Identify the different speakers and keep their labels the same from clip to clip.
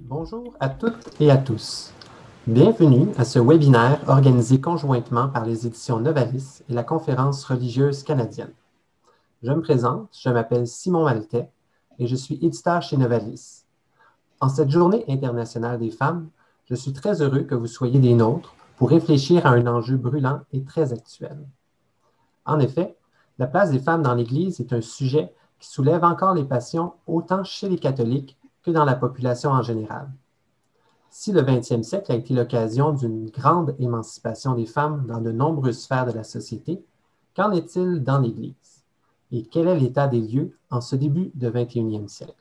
Speaker 1: Bonjour à toutes et à tous. Bienvenue à ce webinaire organisé conjointement par les éditions Novalis et la Conférence religieuse canadienne. Je me présente, je m'appelle Simon Maltais et je suis éditeur chez Novalis. En cette Journée internationale des femmes, je suis très heureux que vous soyez des nôtres pour réfléchir à un enjeu brûlant et très actuel. En effet, la place des femmes dans l'Église est un sujet qui soulève encore les passions autant chez les catholiques que dans la population en général. Si le 20e siècle a été l'occasion d'une grande émancipation des femmes dans de nombreuses sphères de la société, qu'en est-il dans l'Église? Et quel est l'état des lieux en ce début de 21e siècle?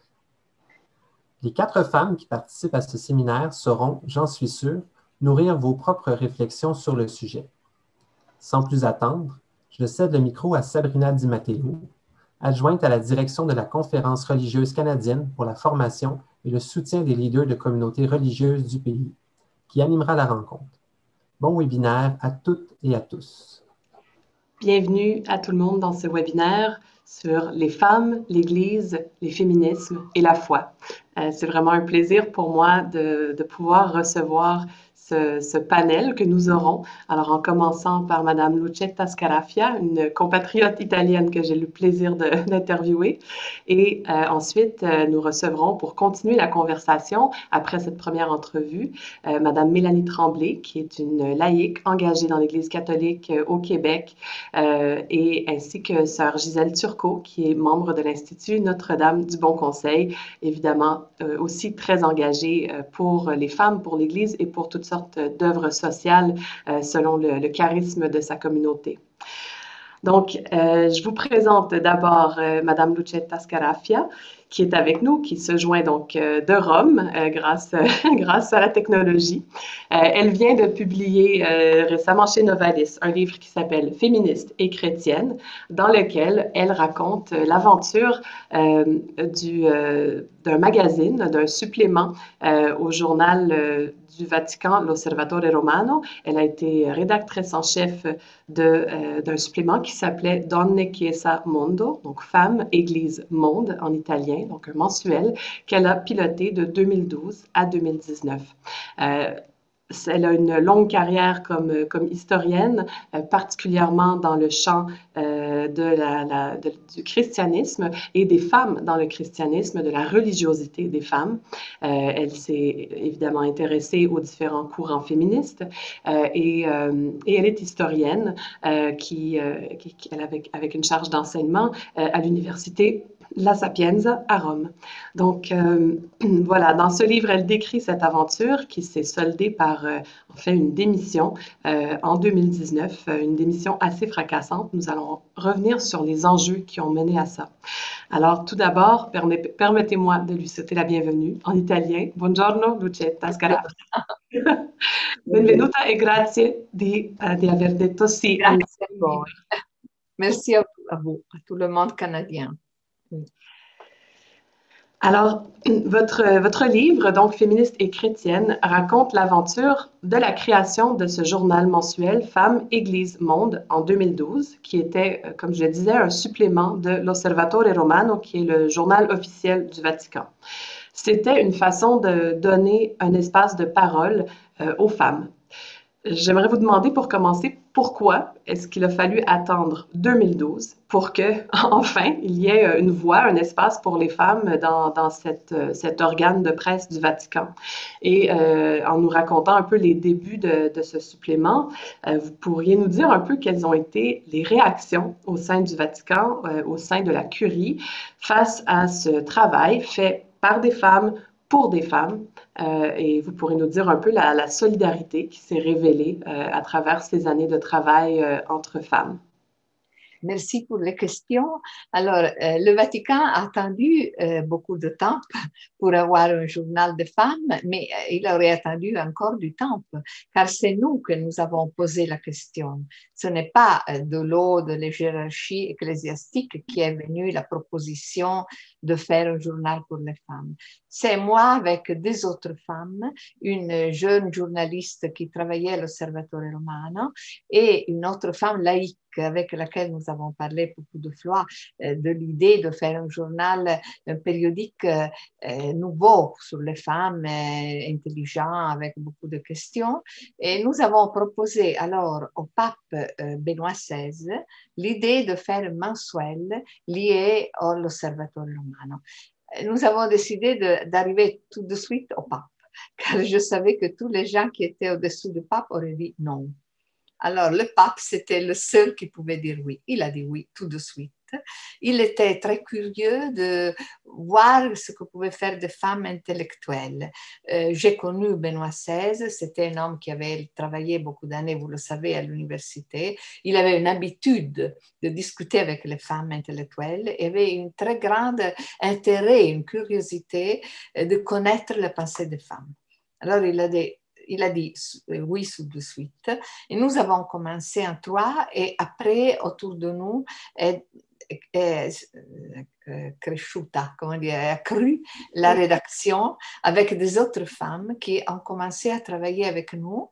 Speaker 1: Les 4 femmes qui participent à ce séminaire sauront, j'en suis sûr, nourrir vos propres réflexions sur le sujet. Sans plus attendre, je cède le micro à Sabrina Di Matteo, adjointe à la direction de la Conférence religieuse canadienne pour la formation et le soutien des leaders de communautés religieuses du pays, qui animera la rencontre. Bon webinaire à toutes et à tous.
Speaker 2: Bienvenue à tout le monde dans ce webinaire sur les femmes, l'Église, les féminismes et la foi. C'est vraiment un plaisir pour moi de pouvoir recevoir ce panel que nous aurons. Alors, en commençant par Madame Lucetta Scarafia, une compatriote italienne que j'ai le plaisir d'interviewer. Et ensuite, nous recevrons pour continuer la conversation, après cette première entrevue, Madame Mélanie Tremblay, qui est une laïque engagée dans l'Église catholique au Québec, et ainsi que Sœur Gisèle Turcot, qui est membre de l'Institut Notre-Dame du Bon Conseil, évidemment aussi très engagée pour les femmes, pour l'Église et pour toutes sortes d'œuvres sociales selon le charisme de sa communauté. Donc, je vous présente d'abord Madame Lucetta Scarafia, qui est avec nous, qui se joint donc de Rome grâce à la technologie. Elle vient de publier récemment chez Novalis un livre qui s'appelle Féministe et chrétienne, dans lequel elle raconte l'aventure d'un magazine, d'un supplément au journal du Vatican, l'Osservatore Romano. Elle a été rédactrice en chef d'un supplément qui s'appelait Donne, Chiesa, Mondo, donc Femmes, Église, Monde en italien, donc un mensuel qu'elle a piloté de 2012 à 2019. Elle a une longue carrière comme historienne, particulièrement dans le champ du christianisme et des femmes dans le christianisme, de la religiosité des femmes. Elle s'est évidemment intéressée aux différents courants féministes et elle est historienne avec une charge d'enseignement à l'université La Sapienza à Rome. Donc, voilà, dans ce livre, elle décrit cette aventure qui s'est soldée par, en fait, une démission en 2019, une démission assez fracassante. Nous allons revenir sur les enjeux qui ont mené à ça. Alors, tout d'abord, permettez-moi de lui souhaiter la bienvenue en italien. Buongiorno, Lucetta Scarafia. Benvenuta e grazie di aver detto sì.
Speaker 3: Grazie a voi. Merci à vous, à tout le monde canadien.
Speaker 2: Alors, votre livre, donc Féministe et chrétienne, raconte l'aventure de la création de ce journal mensuel Femmes, Église, Monde en 2012, qui était, comme je le disais, un supplément de l'Osservatore Romano, qui est le journal officiel du Vatican. C'était une façon de donner un espace de parole aux femmes. J'aimerais vous demander pour commencer, pourquoi est-ce qu'il a fallu attendre 2012 pour que, enfin, il y ait une voix, un espace pour les femmes dans cet organe de presse du Vatican? Et en nous racontant un peu les débuts de ce supplément, vous pourriez nous dire un peu quelles ont été les réactions au sein du Vatican, au sein de la Curie, face à ce travail fait par des femmes, pour des femmes, et vous pourrez nous dire un peu la solidarité qui s'est révélée à travers ces années de travail entre femmes.
Speaker 3: Merci pour les questions. Alors, le Vatican a attendu beaucoup de temps pour avoir un journal de femmes, mais il aurait attendu encore du temps, car c'est nous que nous avons posé la question. Ce n'est pas de l'eau de la hiérarchie ecclésiastique qui est venue la proposition de faire un journal pour les femmes. C'est moi avec deux autres femmes, une jeune journaliste qui travaillait à l'Osservatore Romano et une autre femme laïque avec laquelle nous avons parlé beaucoup de fois de l'idée de faire un journal, un périodique nouveau sur les femmes, intelligent, avec beaucoup de questions. Et nous avons proposé alors au pape Benoît XVI l'idée de faire un mensuel lié à l'Osservatore Romano. Nous avons décidé d'arriver tout de suite au pape, car je savais que tous les gens qui étaient au-dessous du pape auraient dit non. Alors, le pape, c'était le seul qui pouvait dire oui. Il a dit oui tout de suite. Il était très curieux de voir ce que pouvaient faire des femmes intellectuelles. J'ai connu Benoît XVI, c'était un homme qui avait travaillé beaucoup d'années, vous le savez, à l'université. Il avait une habitude de discuter avec les femmes intellectuelles et avait un très grand intérêt, une curiosité de connaître la pensée des femmes. Alors, il a dit oui tout de suite. Et nous avons commencé en trois et après, autour de nous, cresciuta, comment dire, a cru la rédaction avec des autres femmes qui ont commencé à travailler avec nous,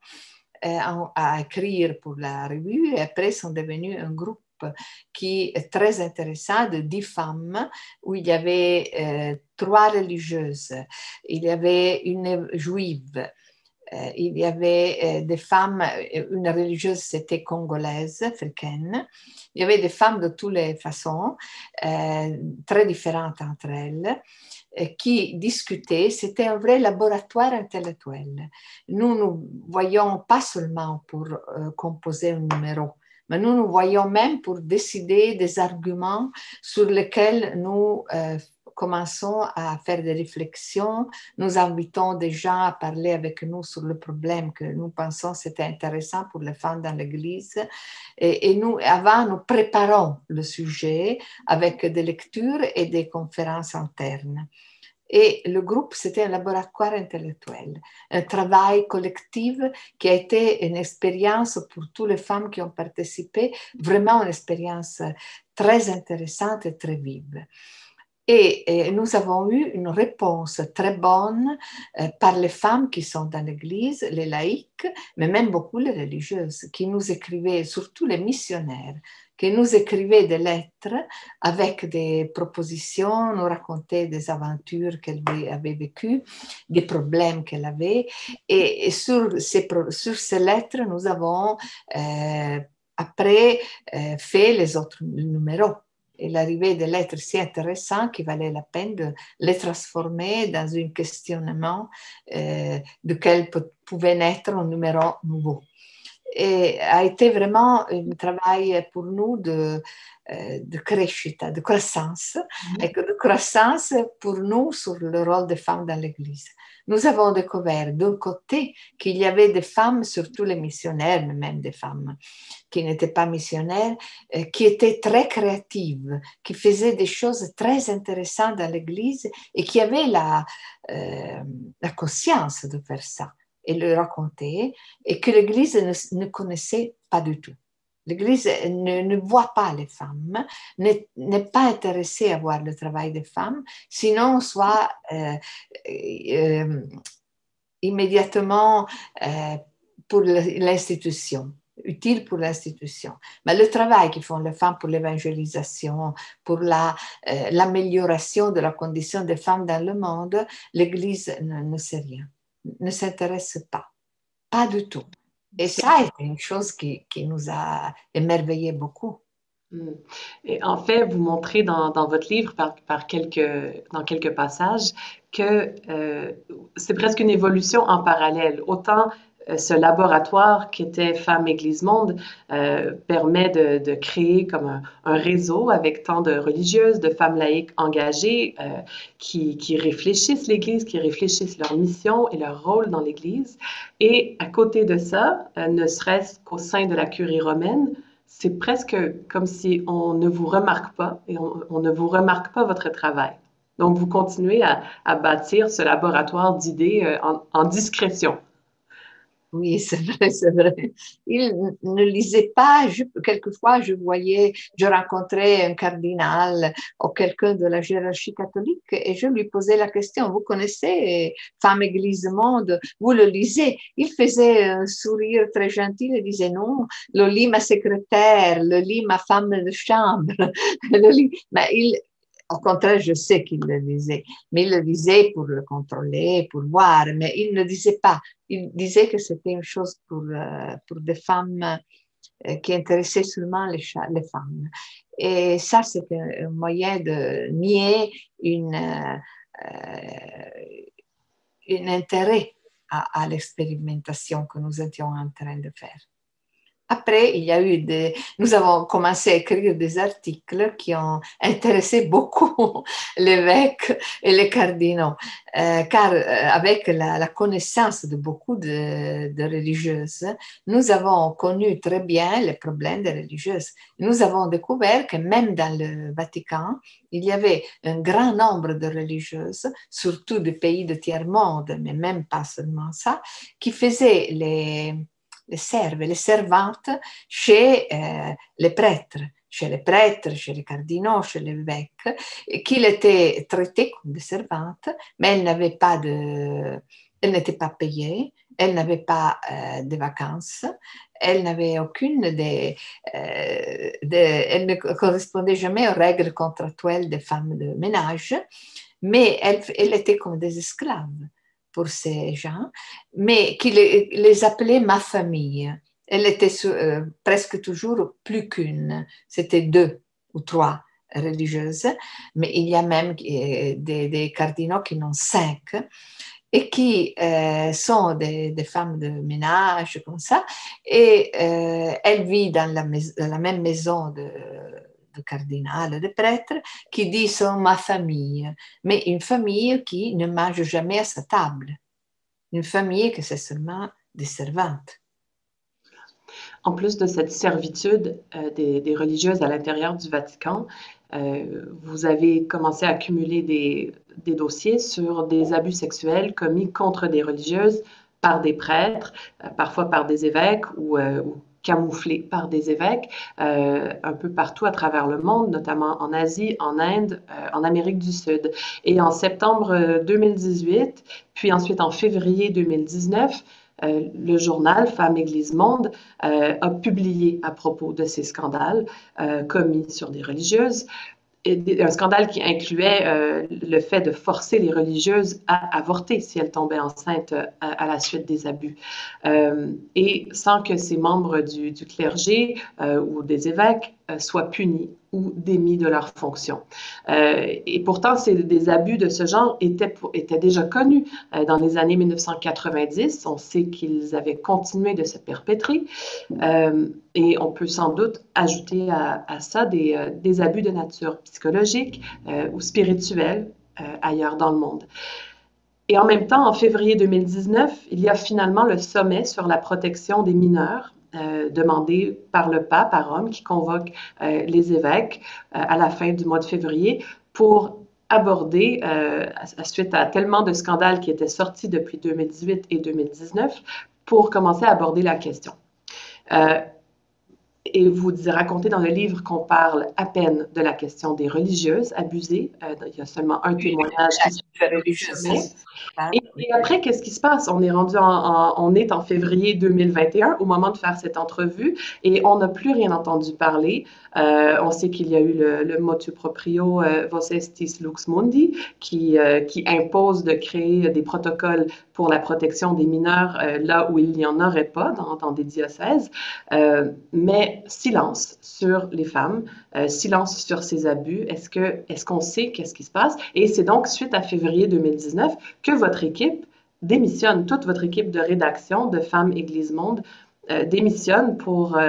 Speaker 3: à écrire pour la revue et après sont devenus un groupe qui est très intéressant de 10 femmes où il y avait 3 religieuses, il y avait une juive, il y avait des femmes, une religieuse c'était congolaise, africaine, il y avait des femmes de toutes les façons, très différentes entre elles, qui discutaient, c'était un vrai laboratoire intellectuel. Nous nous voyons pas seulement pour composer un numéro, mais nous nous voyons même pour décider des arguments sur lesquels nous commençons à faire des réflexions. Nous invitons des gens à parler avec nous sur le problème que nous pensons c'était intéressant pour les femmes dans l'Église. Et nous, avant, nous préparons le sujet avec des lectures et des conférences internes. Et le groupe, c'était un laboratoire intellectuel, un travail collectif qui a été une expérience pour toutes les femmes qui ont participé, vraiment une expérience très intéressante et très vive. Et nous avons eu une réponse très bonne par les femmes qui sont dans l'Église, les laïcs, mais même beaucoup les religieuses, qui nous écrivaient, surtout les missionnaires, qui nous écrivaient des lettres avec des propositions, nous racontaient des aventures qu'elle avait vécues, des problèmes qu'elle avait. Et sur ces lettres, nous avons après fait les autres numéros. Et l'arrivée des lettres si intéressantes qu'il valait la peine de les transformer dans un questionnement duquel pouvait naître un numéro nouveau. Et a été vraiment un travail pour nous de crescita, de croissance, et de croissance pour nous sur le rôle des femmes dans l'Église. Nous avons découvert d'un côté qu'il y avait des femmes, surtout les missionnaires, mais même des femmes qui n'étaient pas missionnaires, qui étaient très créatives, qui faisaient des choses très intéressantes dans l'Église et qui avaient la conscience de faire ça et le raconter, et que l'Église ne connaissait pas du tout. L'Église ne voit pas les femmes, n'est pas intéressée à voir le travail des femmes, sinon soit immédiatement pour l'institution, utile pour l'institution. Mais le travail qu'ils font les femmes pour l'évangélisation, pour l'amélioration de la condition des femmes dans le monde, l'Église ne sait rien, ne s'intéresse pas du tout. Et ça est une chose qui nous a émerveillé beaucoup.
Speaker 2: Et en fait, vous montrez dans votre livre, dans quelques passages, que c'est presque une évolution en parallèle. Autant ce laboratoire qui était Femmes, Église, Monde permet de créer comme un réseau avec tant de religieuses, de femmes laïques engagées qui réfléchissent l'Église, qui réfléchissent leur mission et leur rôle dans l'Église. Et à côté de ça, ne serait-ce qu'au sein de la curie romaine, c'est presque comme si on ne vous remarque pas et on ne vous remarque pas votre travail. Donc, vous continuez à bâtir ce laboratoire d'idées en discrétion.
Speaker 3: Oui, c'est vrai, c'est vrai. Il ne lisait pas. Quelquefois, je rencontrais un cardinal ou quelqu'un de la hiérarchie catholique et je lui posais la question, vous connaissez Femme, Église, Monde? Vous le lisez? Il faisait un sourire très gentil et disait non, le lit ma secrétaire, le lit ma femme de chambre. Mais au contraire, je sais qu'il le lisait, mais il le lisait pour le contrôler, pour voir, mais il ne disait pas. Il disait que c'était une chose pour des femmes qui intéressaient seulement les femmes. Et ça, c'est un moyen de nier un intérêt à l'expérimentation que nous étions en train de faire. Après, nous avons commencé à écrire des articles qui ont intéressé beaucoup l'évêque et les cardinaux, car avec la connaissance de beaucoup de religieuses, nous avons connu très bien les problèmes des religieuses. Nous avons découvert que même dans le Vatican, il y avait un grand nombre de religieuses, surtout des pays de tiers-monde, mais même pas seulement ça, qui faisaient les servantes chez les prêtres, chez les cardinaux, chez l'évêque, qu'il était traité comme des servantes, mais elles n'étaient pas payées, elles n'avaient pas de vacances, elles n'avaient elles ne correspondaient jamais aux règles contractuelles des femmes de ménage, mais elles étaient comme des esclaves pour ces gens, mais qui les appelait ma famille. Elle était presque toujours plus qu'une, c'était 2 ou 3 religieuses, mais il y a même des cardinaux qui en ont 5 et qui sont des femmes de ménage comme ça, et elle vit dans la même maison de cardinal, de prêtre, qui dit sont ma famille, mais une famille qui ne mange jamais à sa table, une famille que c'est seulement des servantes.
Speaker 2: En plus de cette servitude des religieuses à l'intérieur du Vatican, vous avez commencé à accumuler des dossiers sur des abus sexuels commis contre des religieuses par des prêtres, parfois par des évêques ou camouflés par des évêques, un peu partout à travers le monde, notamment en Asie, en Inde, en Amérique du Sud. Et en septembre 2018, puis ensuite en février 2019, le journal Femme, Église, Monde a publié à propos de ces scandales commis sur des religieuses. Un scandale qui incluait le fait de forcer les religieuses à avorter si elles tombaient enceintes à la suite des abus. Et sans que ces membres du clergé ou des évêques soient punis ou démis de leurs fonctions. Et pourtant, des abus de ce genre étaient déjà connus dans les années 1990. On sait qu'ils avaient continué de se perpétrer. Et on peut sans doute ajouter à ça des abus de nature psychologique ou spirituelle ailleurs dans le monde. Et en même temps, en février 2019, il y a finalement le sommet sur la protection des mineurs demandé par le pape à Rome, qui convoque les évêques à la fin du mois de février pour aborder, suite à tellement de scandales qui étaient sortis depuis 2018 et 2019, pour commencer à aborder la question. Et vous racontez dans le livre qu'on parle à peine de la question des religieuses abusées. Il y a seulement un témoignage qui fait religieuse. Et après, qu'est-ce qui se passe? On est en février 2021 au moment de faire cette entrevue et on n'a plus rien entendu parler. On sait qu'il y a eu le motu proprio Vos Estis Lux Mundi qui impose de créer des protocoles pour la protection des mineurs là où il n'y en aurait pas dans des diocèses. Mais silence sur les femmes, silence sur ces abus. Est-ce qu'on sait qu'est-ce qui se passe? Et c'est donc suite à février 2019 que votre équipe démissionne, toute votre équipe de rédaction de Femmes, Église, Monde démissionne pour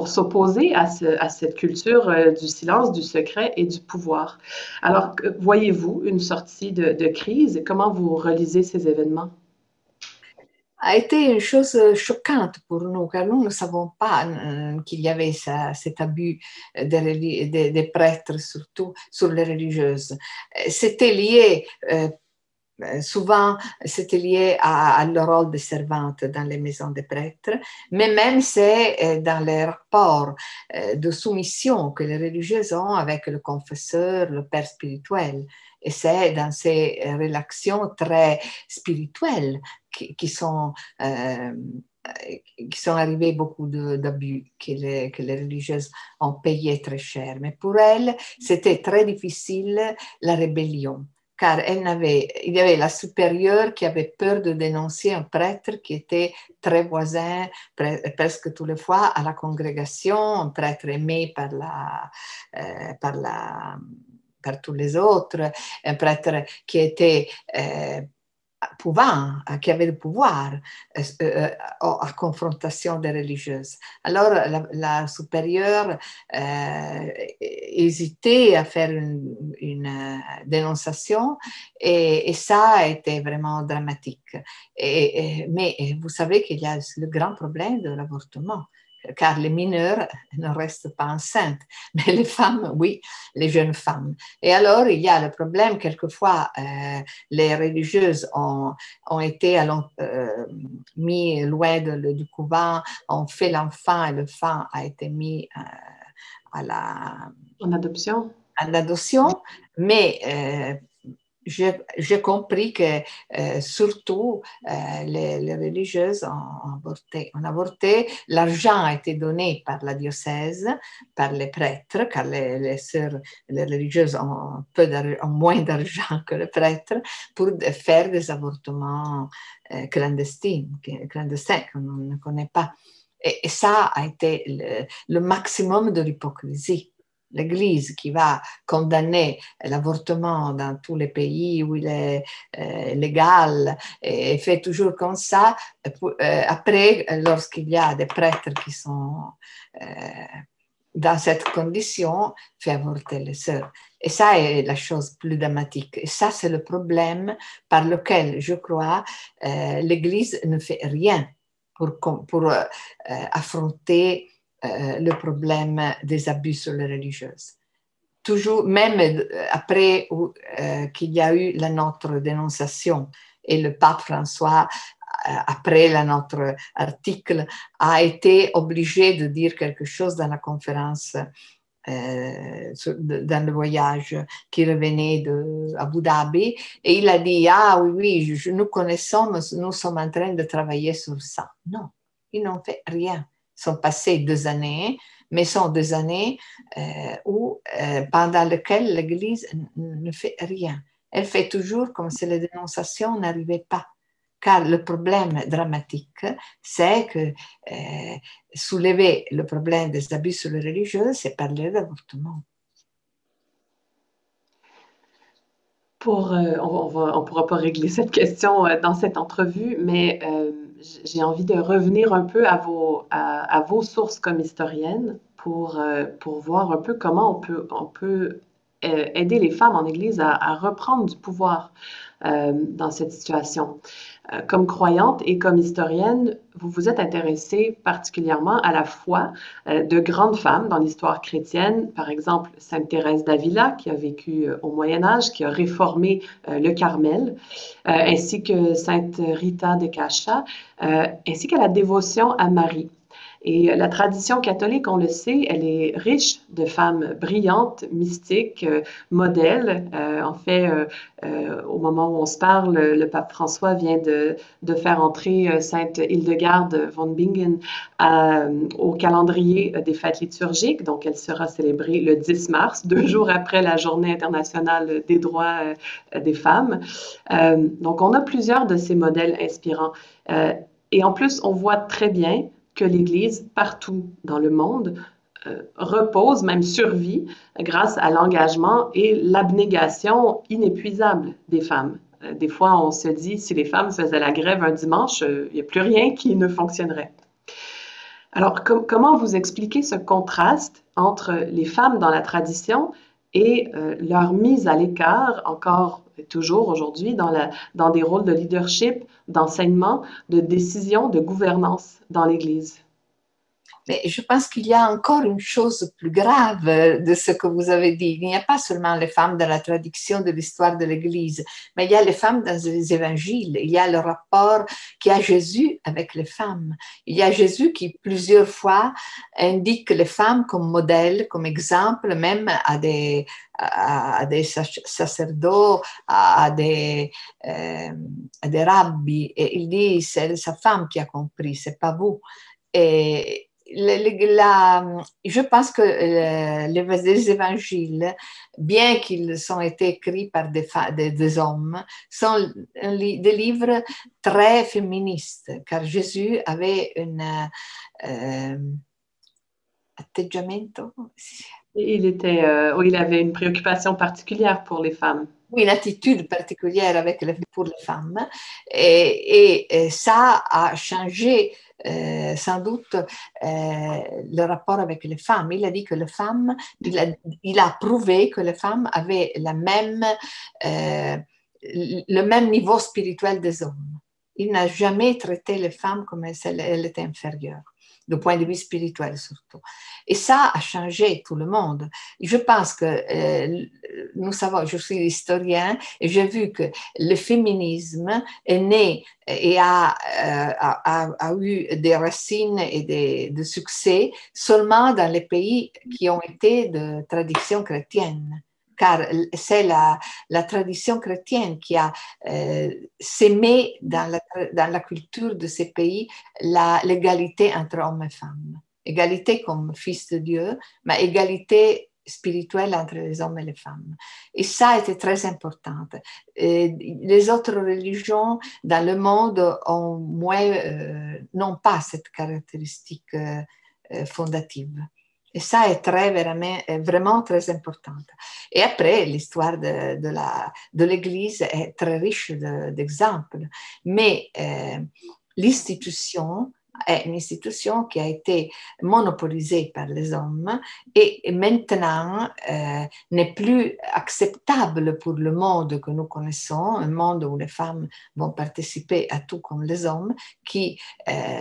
Speaker 2: s'opposer à cette culture du silence, du secret et du pouvoir. Alors, voyez-vous une sortie de crise? Comment vous relisez ces événements?
Speaker 3: A été une chose choquante pour nous, car nous ne savons pas qu'il y avait cet abus des prêtres, surtout sur les religieuses. C'était lié souvent, c'était lié à leur rôle de servante dans les maisons des prêtres, mais même c'est dans les rapports de soumission que les religieuses ont avec le confesseur, le père spirituel. Et c'est dans ces relations très spirituelles qui sont arrivés beaucoup d'abus que les religieuses ont payé très cher. Mais pour elles, c'était très difficile la rébellion, car il y avait la supérieure qui avait peur de dénoncer un prêtre qui était très voisin, presque tous les fois à la congrégation, un prêtre aimé par tous les autres, un prêtre qui était qui avait le pouvoir à confrontation des religieuses. Alors, la supérieure hésitait à faire une dénonciation et ça a été vraiment dramatique. Mais vous savez qu'il y a le grand problème de l'avortement, car les mineurs ne restent pas enceintes, mais les femmes, oui, les jeunes femmes. Et alors, il y a le problème, quelquefois, les religieuses ont été mis loin du couvent, ont fait l'enfant et l'enfant a été mis
Speaker 2: en adoption.
Speaker 3: En adoption, mais j'ai compris que surtout les religieuses ont avorté. L'argent a été donné par la diocèse, par les prêtres, car les sœurs, les religieuses ont moins d'argent que les prêtres pour faire des avortements clandestins qu'on ne connaît pas. Et ça a été le maximum de l'hypocrisie. L'Église qui va condamner l'avortement dans tous les pays où il est légal et fait toujours comme ça. Après, lorsqu'il y a des prêtres qui sont dans cette condition, fait avorter les sœurs. Et ça est la chose plus dramatique. Et ça, c'est le problème par lequel, je crois, l'Église ne fait rien pour affronter le problème des abus sur les religieuses. Toujours, même après qu'il y a eu notre dénonciation et le pape François, après notre article, a été obligé de dire quelque chose dans la conférence, dans le voyage qui revenait d'Abu Dhabi, et il a dit, ah oui, nous connaissons, nous sommes en train de travailler sur ça. Non, ils n'ont fait rien. Sont passées 2 années, mais sont 2 années pendant lesquelles l'Église ne fait rien. Elle fait toujours comme si les dénonciations n'arrivaient pas. Car le problème dramatique, c'est que soulever le problème des abus sur les religieuses, c'est parler d'avortement.
Speaker 2: On ne pourra pas régler cette question dans cette entrevue, mais j'ai envie de revenir un peu à vos sources comme historienne pour voir un peu comment on peut aider les femmes en Église à reprendre du pouvoir dans cette situation. Comme croyante et comme historienne, vous vous êtes intéressée particulièrement à la foi de grandes femmes dans l'histoire chrétienne, par exemple Sainte Thérèse d'Avila, qui a vécu au Moyen Âge, qui a réformé le Carmel, ainsi que Sainte Rita de Caccia, ainsi qu'à la dévotion à Marie. Et la tradition catholique, on le sait, elle est riche de femmes brillantes, mystiques, modèles. En fait, au moment où on se parle, le pape François vient de faire entrer Sainte Hildegarde von Bingen au calendrier des fêtes liturgiques. Donc, elle sera célébrée le 10 mars, 2 jours après la Journée internationale des droits des femmes. Donc, on a plusieurs de ces modèles inspirants. Et en plus, on voit très bien que l'Église, partout dans le monde, repose, même survit, grâce à l'engagement et l'abnégation inépuisable des femmes. Des fois, on se dit, si les femmes faisaient la grève un dimanche, il n'y a plus rien qui ne fonctionnerait. Alors, comment vous expliquez ce contraste entre les femmes dans la tradition et leur mise à l'écart, encore et toujours aujourd'hui, dans des rôles de leadership, d'enseignement, de décision, de gouvernance dans l'Église?
Speaker 3: Mais je pense qu'il y a encore une chose plus grave de ce que vous avez dit. Il n'y a pas seulement les femmes dans la traduction de l'histoire de l'Église, mais il y a les femmes dans les évangiles. Il y a le rapport qu'il y a Jésus avec les femmes. Il y a Jésus qui plusieurs fois indique les femmes comme modèle, comme exemple, même à des sacerdotes, à des rabbis. Et il dit, c'est sa femme qui a compris, c'est pas vous. Et je pense que les évangiles, bien qu'ils sont été écrits par des hommes, sont des livres très féministes, car Jésus avait un atteggiamento.
Speaker 2: Il avait une préoccupation particulière pour les femmes.
Speaker 3: Oui, une attitude particulière pour les femmes. Et ça a changé sans doute le rapport avec les femmes. Il a dit que les femmes, il a prouvé que les femmes avaient le même niveau spirituel des hommes. Il n'a jamais traité les femmes comme elles étaient inférieures, du point de vue spirituel surtout. Et ça a changé tout le monde. Je pense que nous savons, je suis historien et j'ai vu que le féminisme est né et a eu des racines et de succès seulement dans les pays qui ont été de tradition chrétienne. Car c'est la tradition chrétienne qui a sémé dans la culture de ces pays l'égalité entre hommes et femmes. Égalité comme fils de Dieu, mais égalité spirituelle entre les hommes et les femmes. Et ça a été très important. Les autres religions dans le monde n'ont pas cette caractéristique fondative. Et ça est vraiment très important. Et après, l'histoire de l'Église est très riche d'exemples. Mais l'institution est une institution qui a été monopolisée par les hommes et maintenant n'est plus acceptable pour le monde que nous connaissons, un monde où les femmes vont participer à tout comme les hommes, que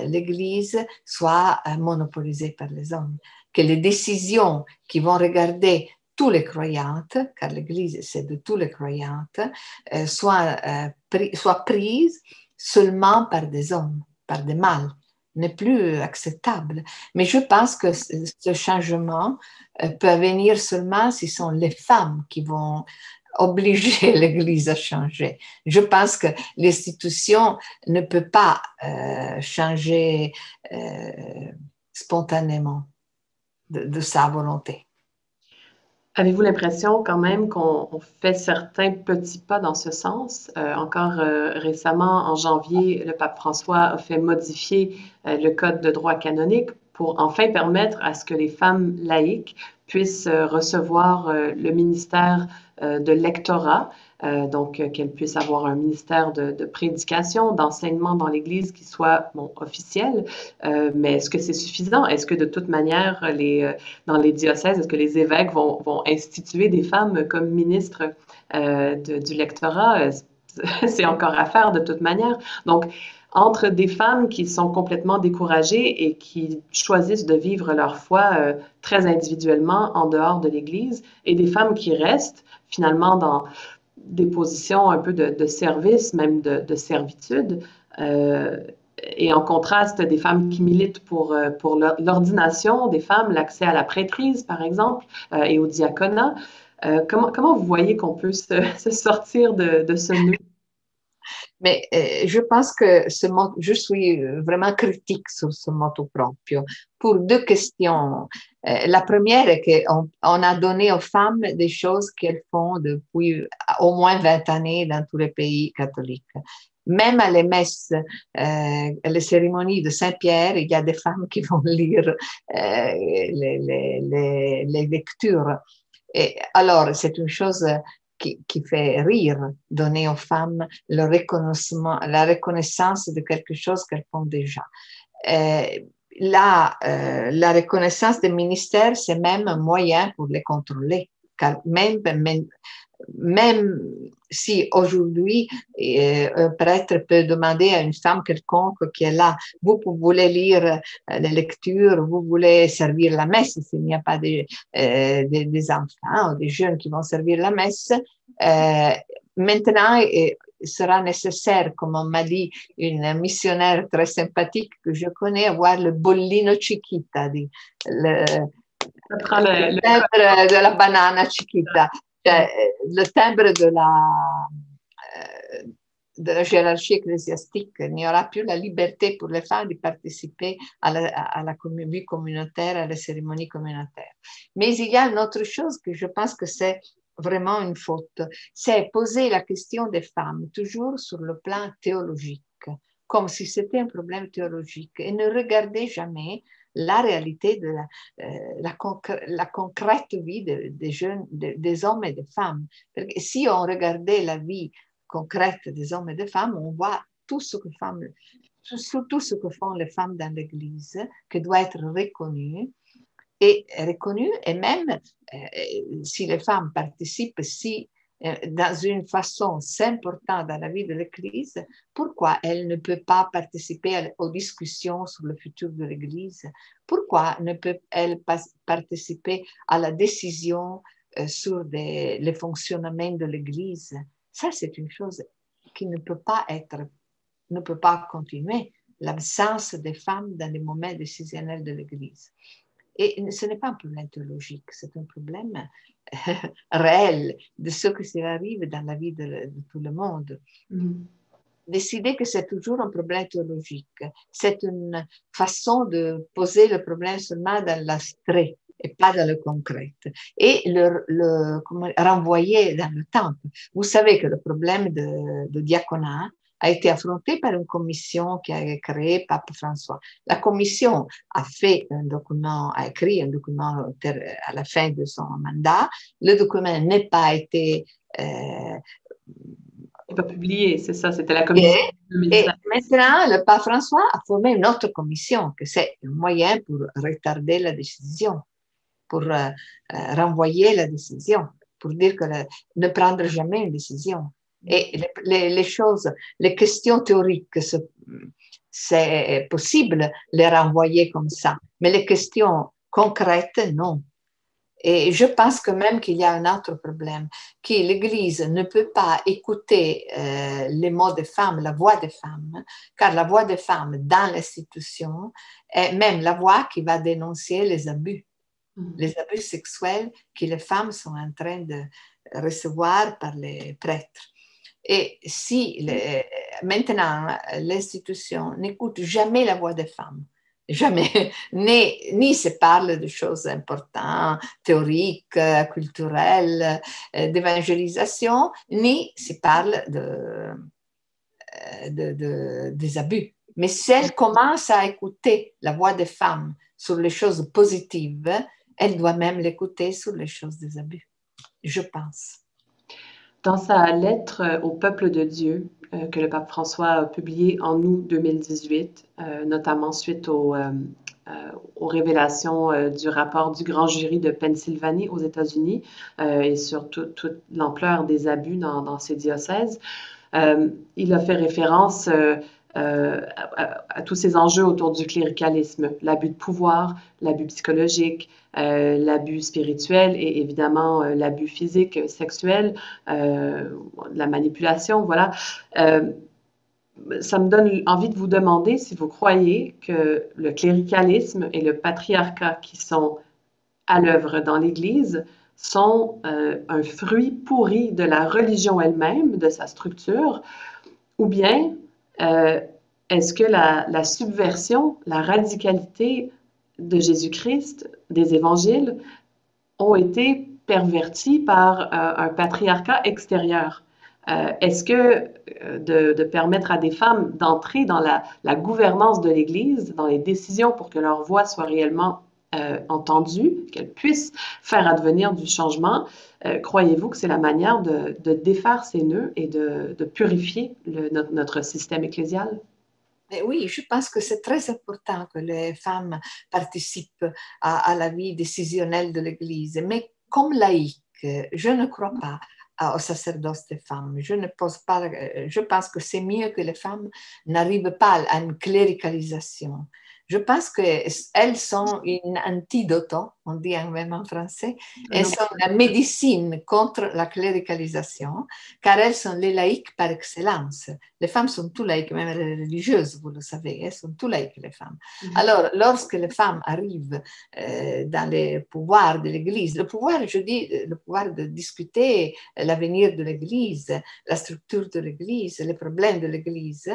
Speaker 3: l'Église soit monopolisée par les hommes, que les décisions qui vont regarder tous les croyantes, car l'Église c'est de tous les croyantes, soient prises seulement par des hommes, par des mâles, n'est plus acceptable. Mais je pense que ce changement peut venir seulement si ce sont les femmes qui vont obliger l'Église à changer. Je pense que l'institution ne peut pas changer spontanément de sa volonté.
Speaker 2: Avez-vous l'impression quand même qu'on fait certains petits pas dans ce sens? Encore récemment, en janvier, le pape François a fait modifier le code de droit canonique pour enfin permettre à ce que les femmes laïques puissent recevoir le ministère de lectorat, donc qu'elles puissent avoir un ministère de prédication, d'enseignement dans l'Église qui soit officiel. Mais est-ce que c'est suffisant? Est-ce que de toute manière, dans les diocèses, est-ce que les évêques vont instituer des femmes comme ministres du lectorat? C'est encore à faire de toute manière. Donc, entre des femmes qui sont complètement découragées et qui choisissent de vivre leur foi très individuellement en dehors de l'Église, et des femmes qui restent finalement dans des positions un peu de service, même de servitude, et en contraste des femmes qui militent pour l'ordination des femmes, l'accès à la prêtrise par exemple, et au diaconat. Comment vous voyez qu'on peut se sortir de ce nœud?
Speaker 3: Mais je pense que je suis vraiment critique sur ce motto proprio pour deux questions. La première est qu'on a donné aux femmes des choses qu'elles font depuis au moins 20 années dans tous les pays catholiques. Même à les messes, les cérémonies de Saint-Pierre, il y a des femmes qui vont lire les lectures. Et alors, c'est une chose qui fait rire, donner aux femmes la reconnaissance de quelque chose qu'elles font déjà. La reconnaissance des ministères, c'est même un moyen pour les contrôler. car même si aujourd'hui un prêtre peut demander à une femme quelconque qui est là, vous voulez lire les lectures, vous voulez servir la messe, s'il n'y a pas des enfants ou des jeunes qui vont servir la messe, maintenant il sera nécessaire, comme on m'a dit une missionnaire très sympathique que je connais, avoir le bollino chiquita, le timbre de la banana chiquita, cioè, le timbre de la hiérarchie ecclésiastique. Il n'y aura plus la liberté pour les femmes de participer à la vie communautaire, à la cérémonie communautaire. Mais il y a une autre chose que je pense que c'est vraiment une faute, c'est poser la question des femmes toujours sur le plan théologique, comme si c'était un problème théologique, et ne regarder jamais la réalité de la concrète vie des jeunes, des hommes et des femmes. Parce que si on regardait la vie concrète des hommes et des femmes, on voit tout ce que surtout ce que font les femmes dans l'Église, qui doit être reconnu, et même si les femmes participent dans une façon si importante dans la vie de l'Église, pourquoi elles ne peuvent pas participer aux discussions sur le futur de l'Église? Pourquoi ne peuvent-elles pas participer à la décision sur le fonctionnement de l'Église? Ça, c'est une chose qui ne peut pas continuer, l'absence des femmes dans les moments décisionnels de l'Église. Et ce n'est pas un problème théologique, c'est un problème réel de ce qui arrive dans la vie de tout le monde. Décider que c'est toujours un problème théologique, c'est une façon de poser le problème seulement dans l'abstrait et pas dans le concret, et le renvoyer dans le temps. Vous savez que le problème de diaconat a été affronté par une commission qui a créé Pape François. La commission a écrit un document à la fin de son mandat. Le document n'est pas été
Speaker 2: pas publié, c'est ça, c'était la commission.
Speaker 3: Et maintenant, le pape François a formé une autre commission, que c'est un moyen pour retarder la décision, pour renvoyer la décision, pour dire que ne prendre jamais une décision. Et les questions théoriques, c'est possible les renvoyer comme ça, mais les questions concrètes, non. Et je pense que même qu'il y a un autre problème, que l'Église ne peut pas écouter les mots des femmes, la voix des femmes, car la voix des femmes dans l'institution est même la voix qui va dénoncer les abus sexuels que les femmes sont en train de recevoir par les prêtres. Et si maintenant l'institution n'écoute jamais la voix des femmes, jamais, ni se parle de choses importantes, théoriques, culturelles, d'évangélisation, ni se parle des abus. Mais si elle commence à écouter la voix des femmes sur les choses positives, elle doit même l'écouter sur les choses des abus, je pense.
Speaker 2: Dans sa lettre au peuple de Dieu, que le pape François a publiée en août 2018, notamment suite aux révélations du rapport du grand jury de Pennsylvanie aux États-Unis et sur toute l'ampleur des abus dans ces diocèses, il a fait référence à tous ces enjeux autour du cléricalisme, l'abus de pouvoir, l'abus psychologique, l'abus spirituel et évidemment l'abus physique, sexuel, la manipulation, voilà. Ça me donne envie de vous demander si vous croyez que le cléricalisme et le patriarcat qui sont à l'œuvre dans l'Église sont un fruit pourri de la religion elle-même, de sa structure, ou bien est-ce que la subversion, la radicalité de Jésus-Christ, des évangiles, ont été pervertis par un patriarcat extérieur? Est-ce que de permettre à des femmes d'entrer dans la gouvernance de l'Église, dans les décisions pour que leur voix soit réellement entendue, qu'elles puissent faire advenir du changement, croyez-vous que c'est la manière de défaire ces nœuds et de purifier notre système ecclésial?
Speaker 3: Oui, je pense que c'est très important que les femmes participent à la vie décisionnelle de l'Église, mais comme laïques, je ne crois pas au sacerdoce des femmes. Je ne pense pas, je pense que c'est mieux que les femmes n'arrivent pas à une cléricalisation. Je pense qu'elles sont une antidote, on dit même en français, elles sont la médecine contre la cléricalisation, car elles sont les laïcs par excellence. Les femmes sont tout laïques, même les religieuses, vous le savez, elles sont tout laïques, les femmes. Alors, lorsque les femmes arrivent dans les pouvoirs de l'Église, le pouvoir, je dis, le pouvoir de discuter l'avenir de l'Église, la structure de l'Église, les problèmes de l'Église,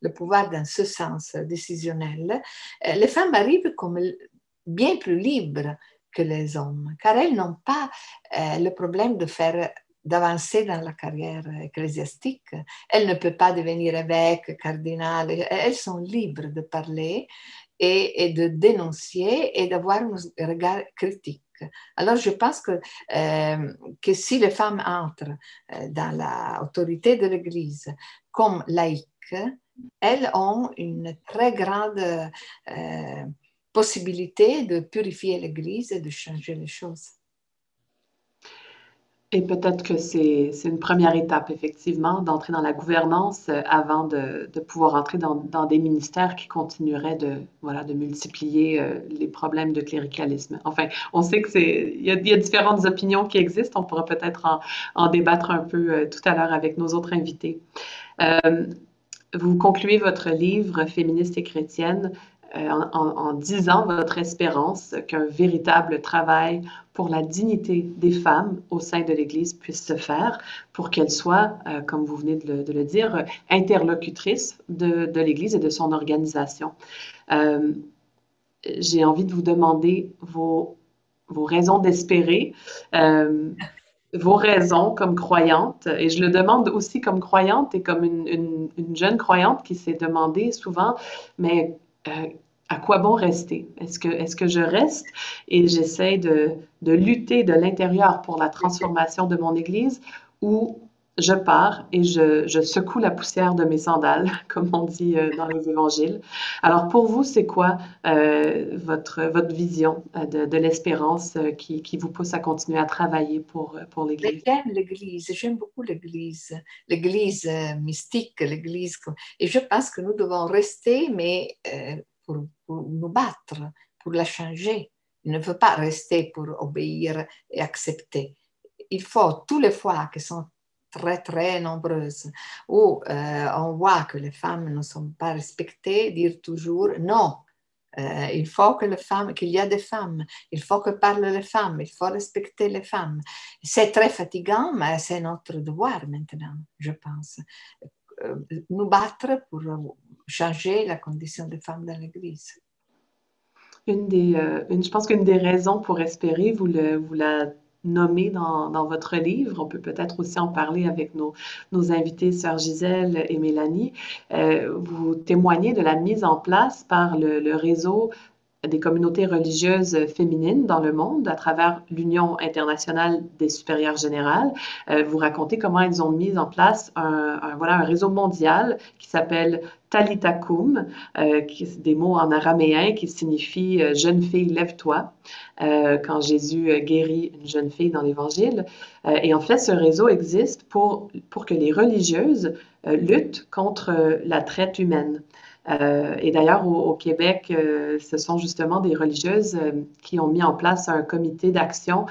Speaker 3: le pouvoir dans ce sens décisionnel, les femmes arrivent comme bien plus libres que les hommes, car elles n'ont pas le problème d'avancer dans la carrière ecclésiastique. Elles ne peuvent pas devenir évêques, cardinales. Elles sont libres de parler et de dénoncer et d'avoir un regard critique. Alors, je pense que si les femmes entrent dans l'autorité de l'Église comme laïques, elles ont une très grande possibilité de purifier l'Église et de changer les choses.
Speaker 2: Et peut-être que c'est une première étape, effectivement, d'entrer dans la gouvernance avant de pouvoir entrer dans des ministères qui continueraient de multiplier les problèmes de cléricalisme. Enfin, on sait il y a différentes opinions qui existent. On pourra peut-être en débattre un peu tout à l'heure avec nos autres invités. Vous concluez votre livre Féministe et chrétienne en disant votre espérance qu'un véritable travail pour la dignité des femmes au sein de l'Église puisse se faire pour qu'elles soient, comme vous venez de le dire, interlocutrices de l'Église et de son organisation. J'ai envie de vous demander vos raisons d'espérer, vos raisons comme croyante, et je le demande aussi comme croyante et comme une jeune croyante qui s'est demandé souvent, mais à quoi bon rester? Est-ce que je reste et j'essaie de lutter de l'intérieur pour la transformation de mon Église, ou je pars et je secoue la poussière de mes sandales, comme on dit dans les évangiles. Alors pour vous, c'est quoi votre vision de l'espérance qui vous pousse à continuer à travailler pour l'Église?
Speaker 3: J'aime l'Église, j'aime beaucoup l'Église mystique, l'Église. Et je pense que nous devons rester, mais pour nous battre, pour la changer. Il ne faut pas rester pour obéir et accepter. Il faut, toutes les fois que sont très, très nombreuses, où on voit que les femmes ne sont pas respectées, dire toujours non. Il faut qu'il y a des femmes, il faut que parlent les femmes, il faut respecter les femmes. C'est très fatigant, mais c'est notre devoir maintenant, je pense. Nous battre pour changer la condition des femmes dans l'Église.
Speaker 2: Je pense qu'une des raisons pour espérer, vous la nommez dans votre livre. On peut peut-être aussi en parler avec nos invités, Sœur Gisèle et Mélanie. Vous témoignez de la mise en place par le réseau des communautés religieuses féminines dans le monde à travers l'Union internationale des supérieures générales. Vous racontez comment elles ont mis en place un réseau mondial qui s'appelle Talitha Koum, des mots en araméen qui signifient « jeune fille, lève-toi », quand Jésus guérit une jeune fille dans l'Évangile. Et en fait, ce réseau existe pour que les religieuses luttent contre la traite humaine. Et d'ailleurs, au Québec, ce sont justement des religieuses qui ont mis en place un comité d'action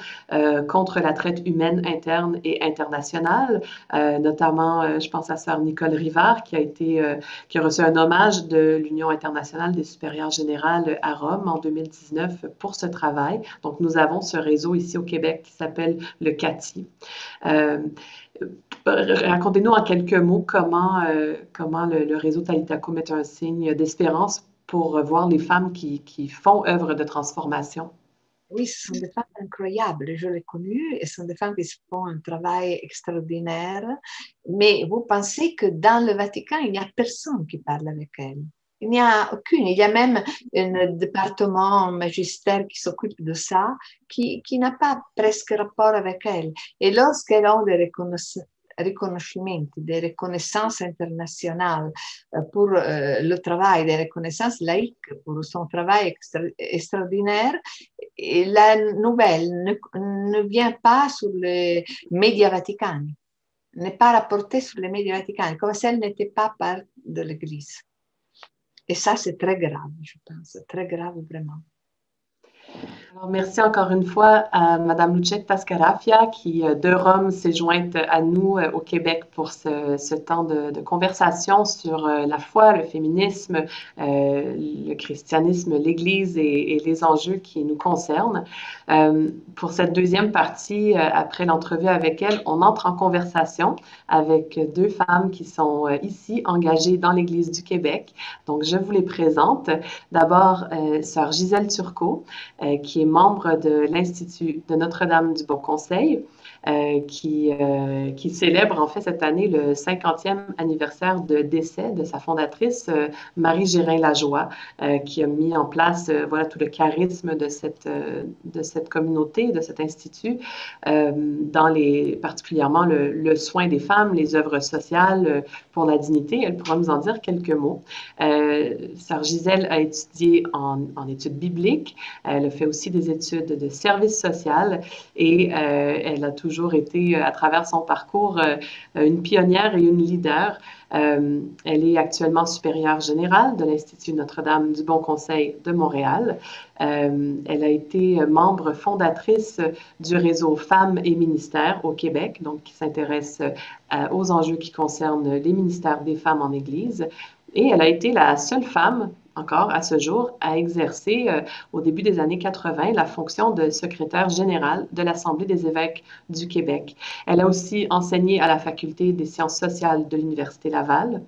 Speaker 2: contre la traite humaine interne et internationale, notamment, je pense à Sœur Nicole Rivard, qui a reçu un hommage de l'Union internationale des supérieures générales à Rome en 2019 pour ce travail. Donc, nous avons ce réseau ici au Québec qui s'appelle le CATI. Racontez-nous en quelques mots comment le réseau Talitha Koum est un signe d'espérance pour voir les femmes qui font œuvre de transformation.
Speaker 3: Oui, ce sont des femmes incroyables, je les connues, et ce sont des femmes qui font un travail extraordinaire. Mais vous pensez que dans le Vatican, il n'y a personne qui parle avec elles. Il n'y a aucune. Il y a même un département magistère qui s'occupe de ça, qui n'a pas presque rapport avec elles. Et lorsqu'elles ont des riconoscimenti, des reconnaissances internationales pour le travail, des reconnaissances laïques pour son travail extraordinaire, et la nouvelle ne vient pas sur les médias vaticani, n'est pas rapportée sur les médias vaticani, comme si elle n'était pas part de l'Église. Et ça, c'est très grave, je pense, très grave vraiment.
Speaker 2: Alors, merci encore une fois à Madame Lucetta Scarafia qui, de Rome, s'est jointe à nous au Québec pour ce temps de conversation sur la foi, le féminisme, le christianisme, l'Église et les enjeux qui nous concernent. Pour cette deuxième partie, après l'entrevue avec elle, on entre en conversation avec deux femmes qui sont ici engagées dans l'Église du Québec. Donc, je vous les présente. D'abord, sœur Gisèle Turcot, qui est membre de l'Institut de Notre-Dame du Bon Conseil, qui célèbre en fait cette année le 50e anniversaire de décès de sa fondatrice, Marie Gérin-Lajoie, qui a mis en place voilà, tout le charisme de cette communauté, de cet institut, dans particulièrement le soin des femmes, les œuvres sociales pour la dignité. Elle pourra nous en dire quelques mots. Sœur Gisèle a étudié en études bibliques. Elle a fait aussi des études de service social et elle a toujours été, à travers son parcours, une pionnière et une leader. Elle est actuellement supérieure générale de l'Institut Notre-Dame du Bon Conseil de Montréal. Elle a été membre fondatrice du réseau Femmes et ministères au Québec, donc qui s'intéresse aux enjeux qui concernent les ministères des femmes en Église. Et elle a été la seule femme, encore à ce jour, à exercer au début des années 80 la fonction de secrétaire générale de l'Assemblée des évêques du Québec. Elle a aussi enseigné à la Faculté des sciences sociales de l'Université Laval.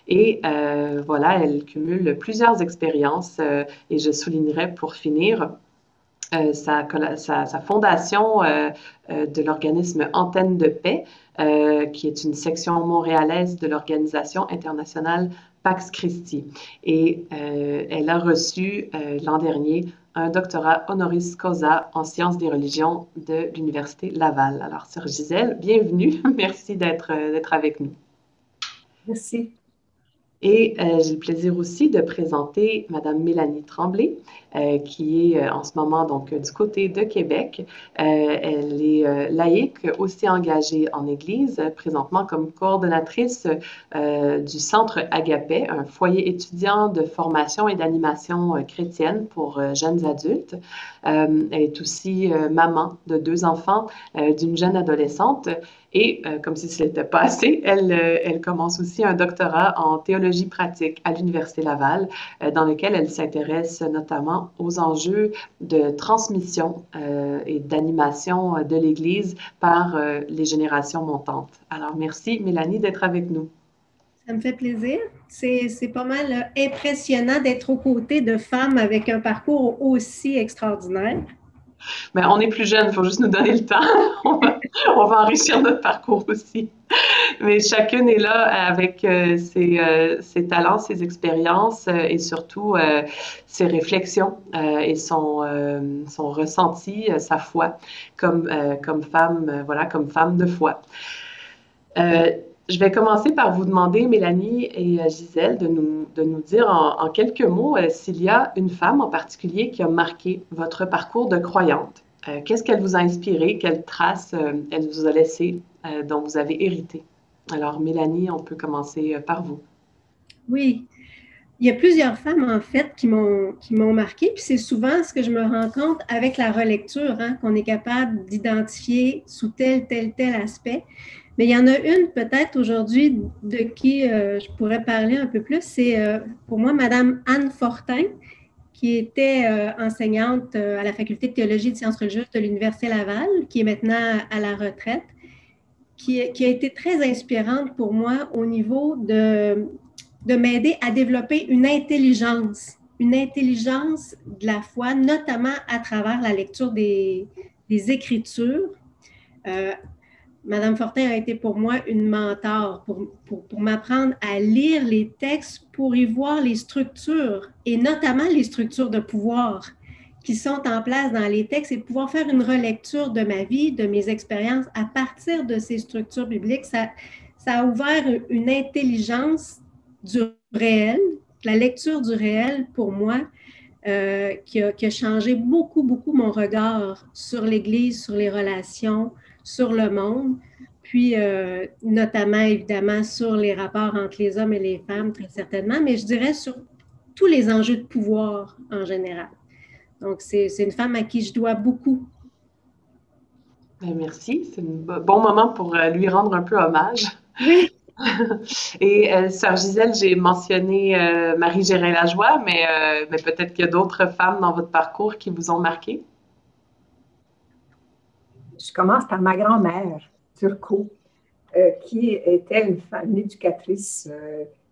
Speaker 2: Et voilà, elle cumule plusieurs expériences et je soulignerai pour finir sa fondation de l'organisme Antenne de paix, qui est une section montréalaise de l'Organisation internationale Pax Christi. Et elle a reçu l'an dernier un doctorat honoris causa en sciences des religions de l'Université Laval. Alors, sœur Gisèle, bienvenue. Merci d'être avec nous.
Speaker 4: Merci.
Speaker 2: Et j'ai le plaisir aussi de présenter Madame Mélanie Tremblay, qui est en ce moment donc du côté de Québec. Elle est laïque, aussi engagée en Église, présentement comme coordonnatrice du Centre Agapet, un foyer étudiant de formation et d'animation chrétienne pour jeunes adultes. Elle est aussi maman de 2 enfants, d'une jeune adolescente. Et comme si ce n'était pas assez, elle commence aussi un doctorat en théologie pratique à l'Université Laval, dans lequel elle s'intéresse notamment aux enjeux de transmission et d'animation de l'Église par les générations montantes. Alors, merci Mélanie d'être avec nous.
Speaker 4: Ça me fait plaisir. C'est pas mal impressionnant d'être aux côtés de femmes avec un parcours aussi extraordinaire.
Speaker 2: Mais on est plus jeunes, il faut juste nous donner le temps. On va enrichir notre parcours aussi. Mais chacune est là avec ses talents, ses expériences et surtout ses réflexions et son ressenti, sa foi comme femme, voilà, comme femme de foi. Je vais commencer par vous demander, Mélanie et Gisèle, de nous dire en quelques mots s'il y a une femme en particulier qui a marqué votre parcours de croyante. Qu'est-ce qu'elle vous a inspiré? Quelles traces elle vous a laissées, dont vous avez hérité? Alors, Mélanie, on peut commencer par vous.
Speaker 4: Oui. Il y a plusieurs femmes, en fait, qui m'ont marqué, puis c'est souvent ce que je me rends compte avec la relecture, hein, qu'on est capable d'identifier sous tel aspect. Mais il y en a une peut-être aujourd'hui de qui je pourrais parler un peu plus. C'est pour moi Madame Anne Fortin, qui était enseignante à la Faculté de théologie et de sciences religieuses de l'Université Laval, qui est maintenant à la retraite, qui a été très inspirante pour moi au niveau de m'aider à développer une intelligence de la foi, notamment à travers la lecture des Écritures. Madame Fortin a été pour moi une mentor pour m'apprendre à lire les textes, pour y voir les structures, et notamment les structures de pouvoir qui sont en place dans les textes et de pouvoir faire une relecture de ma vie, de mes expériences à partir de ces structures bibliques. Ça a ouvert une intelligence du réel, la lecture du réel pour moi, qui a changé beaucoup, beaucoup mon regard sur l'Église, sur les relations, sur le monde, puis notamment, évidemment, sur les rapports entre les hommes et les femmes, très certainement, mais je dirais sur tous les enjeux de pouvoir en général. Donc, c'est une femme à qui je dois beaucoup.
Speaker 2: Ben, merci, c'est un bon moment pour lui rendre un peu hommage.
Speaker 4: Oui.
Speaker 2: Et sœur Gisèle, j'ai mentionné Marie-Gérin-Lajoie, mais peut-être qu'il y a d'autres femmes dans votre parcours qui vous ont marqué.
Speaker 5: Je commence par ma grand-mère, Turcot, qui était une femme, une éducatrice,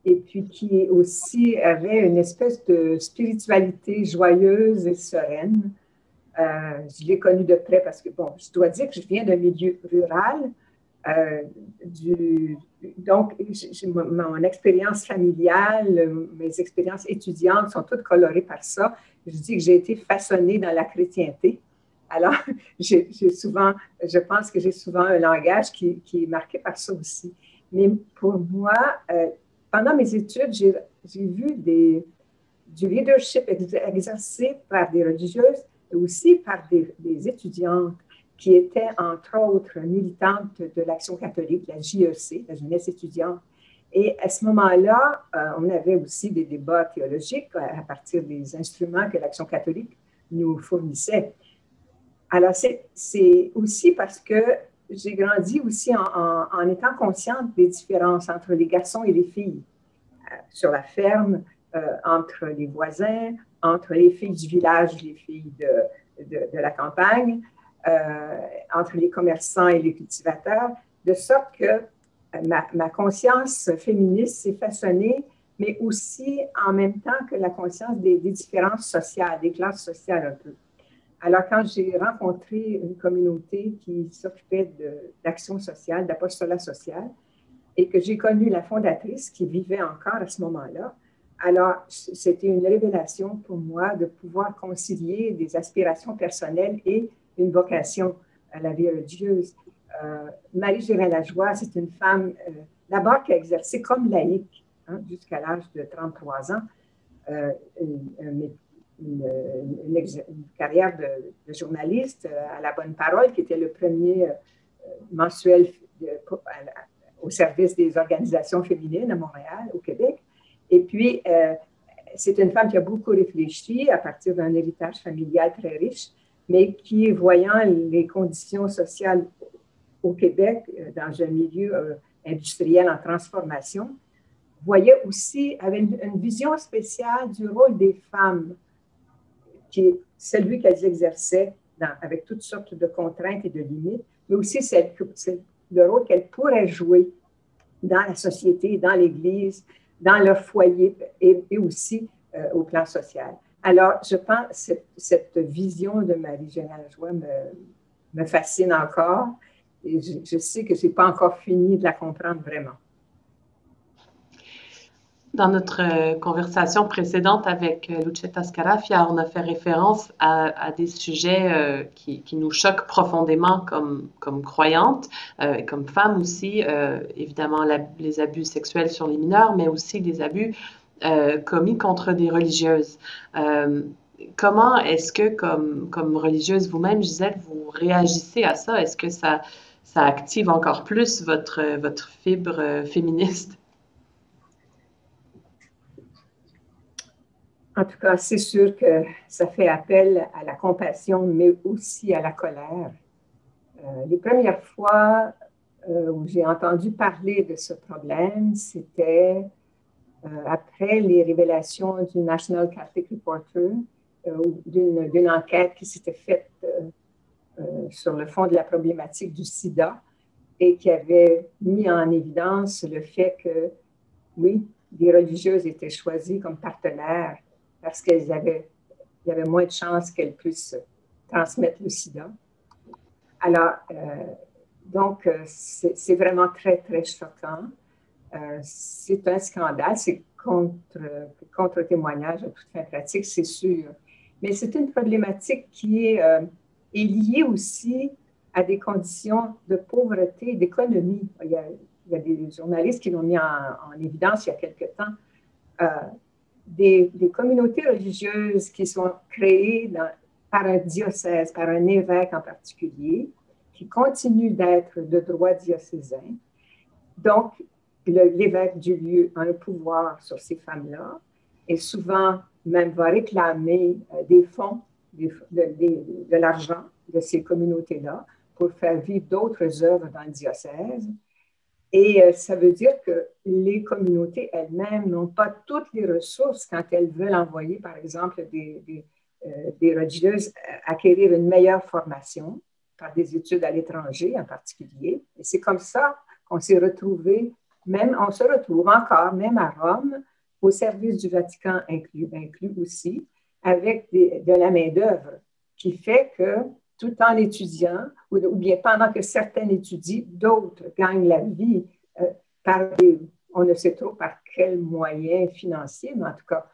Speaker 5: et puis qui aussi avait une espèce de spiritualité joyeuse et sereine. Je l'ai connue de près parce que, bon, je dois dire que je viens d'un milieu rural. Donc, mon expérience familiale, mes expériences étudiantes sont toutes colorées par ça. Je dis que j'ai été façonnée dans la chrétienté. Alors, je pense que j'ai souvent un langage qui est marqué par ça aussi. Mais pour moi, pendant mes études, j'ai vu du leadership exercé par des religieuses et aussi par des étudiantes qui étaient, entre autres, militantes de l'Action catholique, la JEC, la jeunesse étudiante. Et à ce moment-là, on avait aussi des débats théologiques à partir des instruments que l'Action catholique nous fournissait. Alors, c'est aussi parce que j'ai grandi aussi en étant consciente des différences entre les garçons et les filles sur la ferme, entre les voisins, entre les filles du village, les filles de la campagne, entre les commerçants et les cultivateurs, de sorte que ma conscience féministe s'est façonnée, mais aussi en même temps que la conscience des différences sociales, des classes sociales un peu. Alors, quand j'ai rencontré une communauté qui s'occupait d'action sociale, d'apostolat social, et que j'ai connu la fondatrice qui vivait encore à ce moment-là, alors c'était une révélation pour moi de pouvoir concilier des aspirations personnelles et une vocation à la vie religieuse. Marie-Gérin-Lajoie, c'est une femme d'abord qui a exercé comme laïque jusqu'à l'âge de 33 ans, une carrière de journaliste à La Bonne Parole, qui était le premier mensuel au service des organisations féminines à Montréal, au Québec. Et puis, c'est une femme qui a beaucoup réfléchi à partir d'un héritage familial très riche, mais qui, voyant les conditions sociales au Québec, dans un milieu industriel en transformation, voyait aussi, avait une vision spéciale du rôle des femmes, qui est celui qu'elles exerçaient avec toutes sortes de contraintes et de limites, mais aussi le rôle qu'elles pourraient jouer dans la société, dans l'Église, dans leur foyer et aussi au plan social. Alors, je pense que cette vision de Marie-Gérin-Lajoie me fascine encore et je sais que je n'ai pas encore fini de la comprendre vraiment.
Speaker 2: Dans notre conversation précédente avec Lucetta Scarafia, on a fait référence à des sujets qui nous choquent profondément comme croyantes, comme femmes aussi, évidemment les abus sexuels sur les mineurs, mais aussi les abus commis contre des religieuses. Comment est-ce que, comme religieuse vous-même, Gisèle, vous réagissez à ça? Est-ce que ça active encore plus votre fibre féministe?
Speaker 5: En tout cas, c'est sûr que ça fait appel à la compassion, mais aussi à la colère. Les premières fois où j'ai entendu parler de ce problème, c'était après les révélations du National Catholic Reporter, d'une enquête qui s'était faite sur le fond de la problématique du sida et qui avait mis en évidence le fait que, oui, des religieuses étaient choisies comme partenaires parce qu'il y avait moins de chances qu'elles puissent transmettre le sida. Alors, donc, c'est vraiment très, très choquant. C'est un scandale, c'est contre-témoignage à toute fin pratique, c'est sûr. Mais c'est une problématique qui est liée aussi à des conditions de pauvreté et d'économie. Il y a des journalistes qui l'ont mis en évidence il y a quelque temps. Des communautés religieuses qui sont créées par un diocèse, par un évêque en particulier, qui continuent d'être de droit diocésain. Donc, l'évêque du lieu a un pouvoir sur ces femmes-là et souvent même va réclamer des fonds, de l'argent de ces communautés-là pour faire vivre d'autres œuvres dans le diocèse. Et ça veut dire que les communautés elles-mêmes n'ont pas toutes les ressources quand elles veulent envoyer, par exemple, des religieuses acquérir une meilleure formation par des études à l'étranger en particulier. Et c'est comme ça qu'on s'est retrouvés, on se retrouve encore, même à Rome, au service du Vatican inclus aussi, avec de la main-d'œuvre, qui fait que tout en étudiant, ou bien pendant que certains étudient, d'autres gagnent la vie on ne sait trop par quels moyens financiers, mais en tout cas,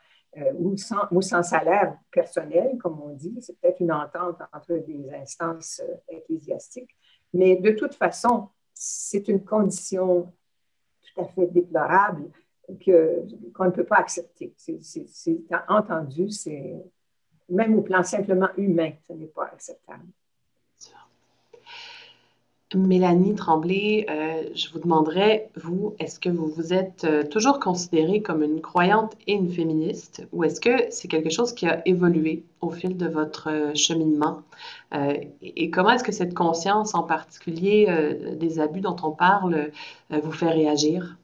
Speaker 5: ou sans salaire personnel, comme on dit. C'est peut-être une entente entre des instances ecclésiastiques. Mais de toute façon, c'est une condition tout à fait déplorable qu'on ne peut pas accepter. C'est entendu, même au plan simplement humain, ce n'est pas acceptable.
Speaker 2: Mélanie Tremblay, je vous demanderais, vous, est-ce que vous vous êtes toujours considérée comme une croyante et une féministe, ou est-ce que c'est quelque chose qui a évolué au fil de votre cheminement? Et comment est-ce que cette conscience, en particulier des abus dont on parle, vous fait réagir?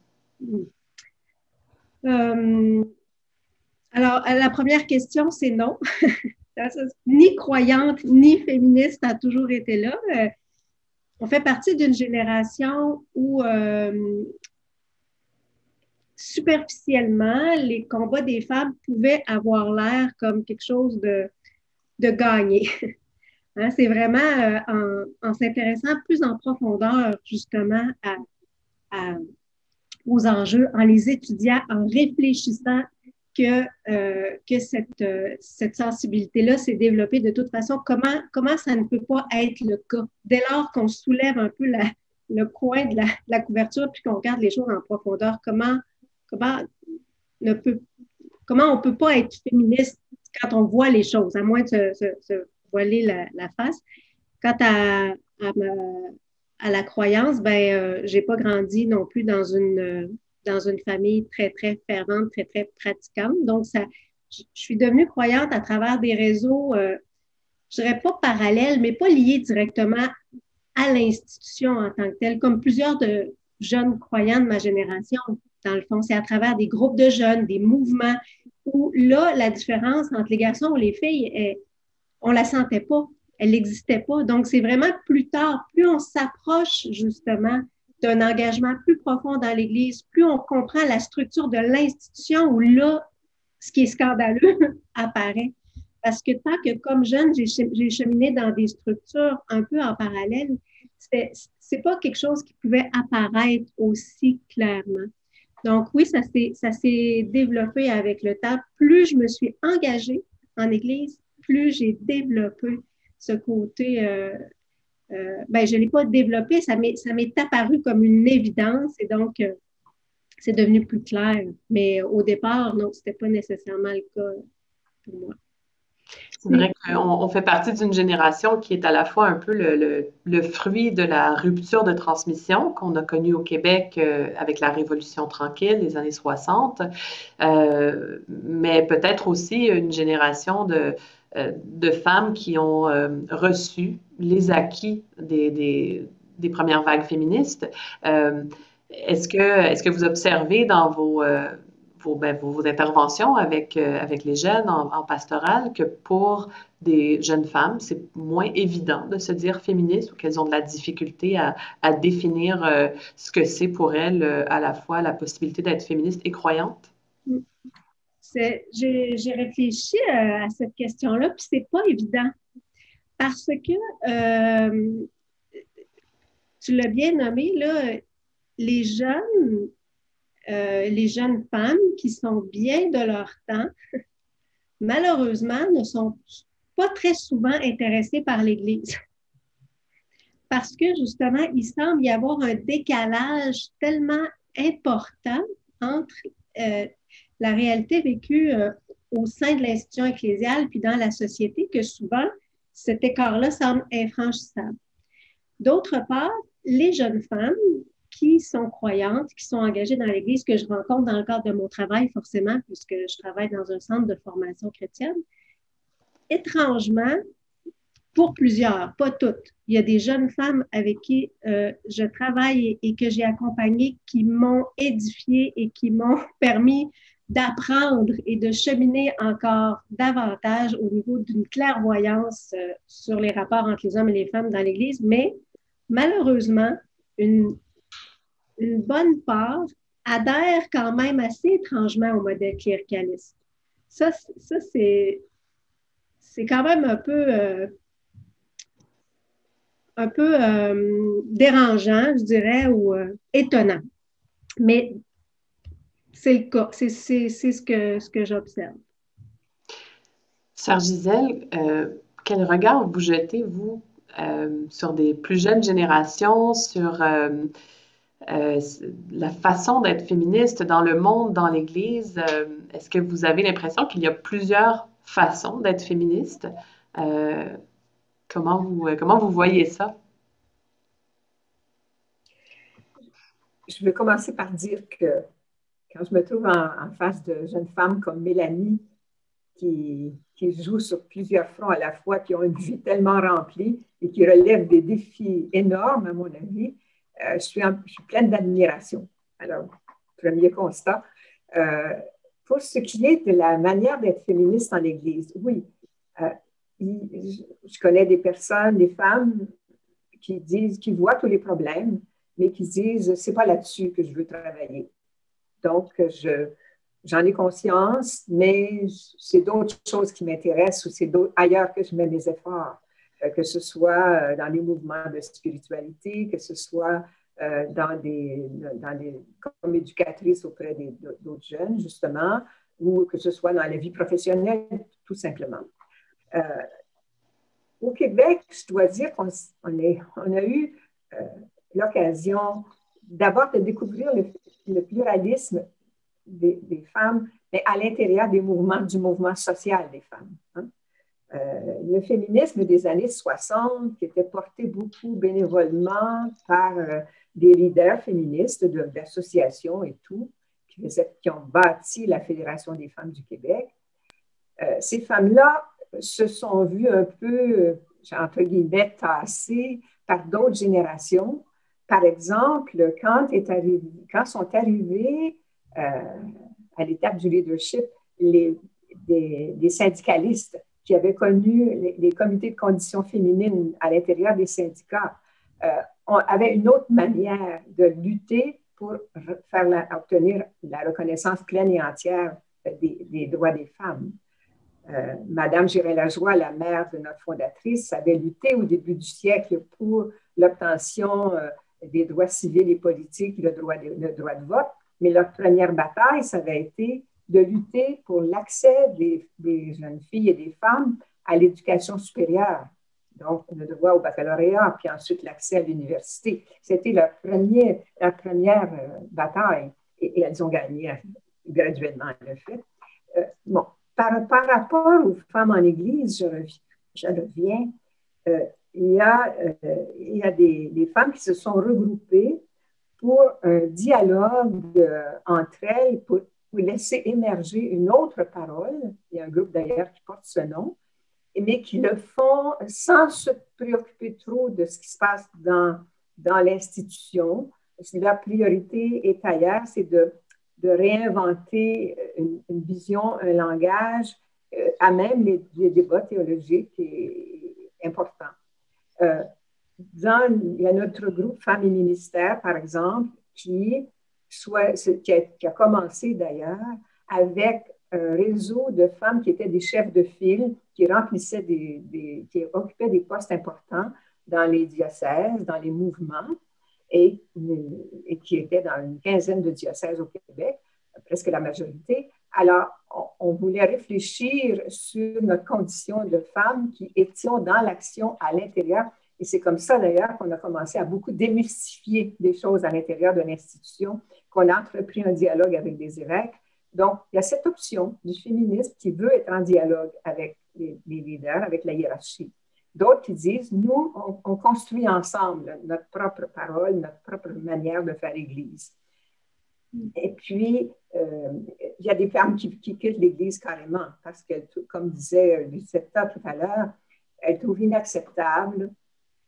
Speaker 4: Alors, la première question, c'est non. Ni croyante, ni féministe a toujours été là. On fait partie d'une génération où superficiellement, les combats des femmes pouvaient avoir l'air comme quelque chose de gagné. Hein, c'est vraiment en s'intéressant plus en profondeur justement aux enjeux, en les étudiant, en réfléchissant que cette sensibilité-là s'est développée de toute façon. Comment ça ne peut pas être le cas? Dès lors qu'on soulève un peu le coin de la couverture puis qu'on regarde les choses en profondeur, comment on ne peut pas être féministe quand on voit les choses, à moins de se voiler la face. Quant à la croyance, j'ai pas grandi non plus dans une famille très, très fervente, très, très pratiquante. Donc, je suis devenue croyante à travers des réseaux, je dirais pas parallèles, mais pas liés directement à l'institution en tant que telle, comme plusieurs de jeunes croyants de ma génération. Dans le fond, c'est à travers des groupes de jeunes, des mouvements, où là, la différence entre les garçons et les filles, on la sentait pas, elle n'existait pas. Donc, c'est vraiment plus tard, plus on s'approche justement d'un engagement plus profond dans l'Église, plus on comprend la structure de l'institution où là, ce qui est scandaleux apparaît. Parce que tant que comme jeune, j'ai cheminé dans des structures un peu en parallèle, c'est pas quelque chose qui pouvait apparaître aussi clairement. Donc oui, ça s'est développé avec le temps. Plus je me suis engagée en Église, plus j'ai développé ce côté... je ne l'ai pas développé, ça m'est apparu comme une évidence et donc c'est devenu plus clair. Mais au départ, non, ce n'était pas nécessairement le cas pour moi.
Speaker 2: C'est vrai qu'on fait partie d'une génération qui est à la fois un peu le fruit de la rupture de transmission qu'on a connue au Québec avec la Révolution tranquille des années 60, mais peut-être aussi une génération de femmes qui ont reçu les acquis des premières vagues féministes. Est-ce que vous observez dans vos interventions avec les jeunes en pastoral que pour des jeunes femmes, c'est moins évident de se dire féministe ou qu'elles ont de la difficulté à définir ce que c'est pour elles à la fois la possibilité d'être féministe et croyante?
Speaker 4: J'ai réfléchi à cette question-là, puis c'est pas évident parce que tu l'as bien nommé, là, les jeunes femmes qui sont bien de leur temps malheureusement, ne sont pas très souvent intéressés par l'Église. Parce que justement, il semble y avoir un décalage tellement important entre la réalité vécue au sein de l'institution ecclésiale puis dans la société que souvent, cet écart-là semble infranchissable. D'autre part, les jeunes femmes qui sont croyantes, qui sont engagées dans l'Église, que je rencontre dans le cadre de mon travail forcément, puisque je travaille dans un centre de formation chrétienne, étrangement, pour plusieurs, pas toutes. Il y a des jeunes femmes avec qui je travaille et que j'ai accompagnées qui m'ont édifiée et qui m'ont permis d'apprendre et de cheminer encore davantage au niveau d'une clairvoyance sur les rapports entre les hommes et les femmes dans l'Église. Mais malheureusement, une bonne part adhère quand même assez étrangement au modèle cléricaliste. Ça c'est quand même un peu dérangeant, je dirais, ou étonnant. Mais c'est le cas, c'est ce que j'observe.
Speaker 2: Sœur Gisèle, quel regard vous jetez, vous, sur des plus jeunes générations, sur la façon d'être féministe dans le monde, dans l'Église? Est-ce que vous avez l'impression qu'il y a plusieurs façons d'être féministe? Comment vous voyez ça?
Speaker 5: Je vais commencer par dire que quand je me trouve en face de jeunes femmes comme Mélanie, qui jouent sur plusieurs fronts à la fois, qui ont une vie tellement remplie et qui relèvent des défis énormes, à mon avis, je suis pleine d'admiration. Alors, premier constat. Pour ce qui est de la manière d'être féministe en l'Église, oui, je connais des personnes, des femmes qui voient tous les problèmes, mais qui disent, c'est pas là-dessus que je veux travailler. Donc, j'en ai conscience, mais c'est d'autres choses qui m'intéressent ou c'est ailleurs que je mets mes efforts, que ce soit dans les mouvements de spiritualité, que ce soit comme éducatrice auprès d'autres jeunes, justement, ou que ce soit dans la vie professionnelle, tout simplement. Au Québec, je dois dire qu'on a eu l'occasion d'abord de découvrir le pluralisme des femmes, mais à l'intérieur du mouvement social des femmes. Hein. Le féminisme des années 60, qui était porté beaucoup bénévolement par des leaders féministes d'associations et tout, qui ont bâti la Fédération des femmes du Québec. Ces femmes-là se sont vues un peu, entre guillemets, tassées par d'autres générations. Par exemple, quand sont arrivées à l'étape du leadership des syndicalistes qui avaient connu les comités de conditions féminines à l'intérieur des syndicats, avaient une autre manière de lutter pour obtenir la reconnaissance pleine et entière des droits des femmes. Madame Girel-Lajoie, la mère de notre fondatrice, avait lutté au début du siècle pour l'obtention des droits civils et politiques, le droit de vote, mais leur première bataille, ça avait été de lutter pour l'accès des jeunes filles et des femmes à l'éducation supérieure, donc le droit au baccalauréat, puis ensuite l'accès à l'université. C'était leur première bataille, et elles ont gagné graduellement, le fait. Bon. Par rapport aux femmes en Église, je reviens, il y a des femmes qui se sont regroupées pour un dialogue entre elles, pour laisser émerger une autre parole. Il y a un groupe d'ailleurs qui porte ce nom, mais qui le font sans se préoccuper trop de ce qui se passe dans l'institution. Leur priorité est ailleurs, c'est de réinventer une vision, un langage à même les débats théologiques importants. Il y a notre groupe Femmes et Ministères, par exemple, qui a commencé d'ailleurs avec un réseau de femmes qui étaient des chefs de file, qui remplissaient qui occupaient des postes importants dans les diocèses, dans les mouvements, et qui étaient dans une quinzaine de diocèses au Québec, presque la majorité. Alors, on voulait réfléchir sur notre condition de femmes qui étions dans l'action à l'intérieur. Et c'est comme ça, d'ailleurs, qu'on a commencé à beaucoup démystifier des choses à l'intérieur de l'institution, qu'on a entrepris un dialogue avec des évêques. Donc, il y a cette option du féminisme qui veut être en dialogue avec les leaders, avec la hiérarchie. D'autres qui disent, nous, on construit ensemble notre propre parole, notre propre manière de faire l'Église. Et puis, il y a des femmes qui quittent l'Église carrément parce que, comme disait Lucetta tout à l'heure, elles trouvent inacceptable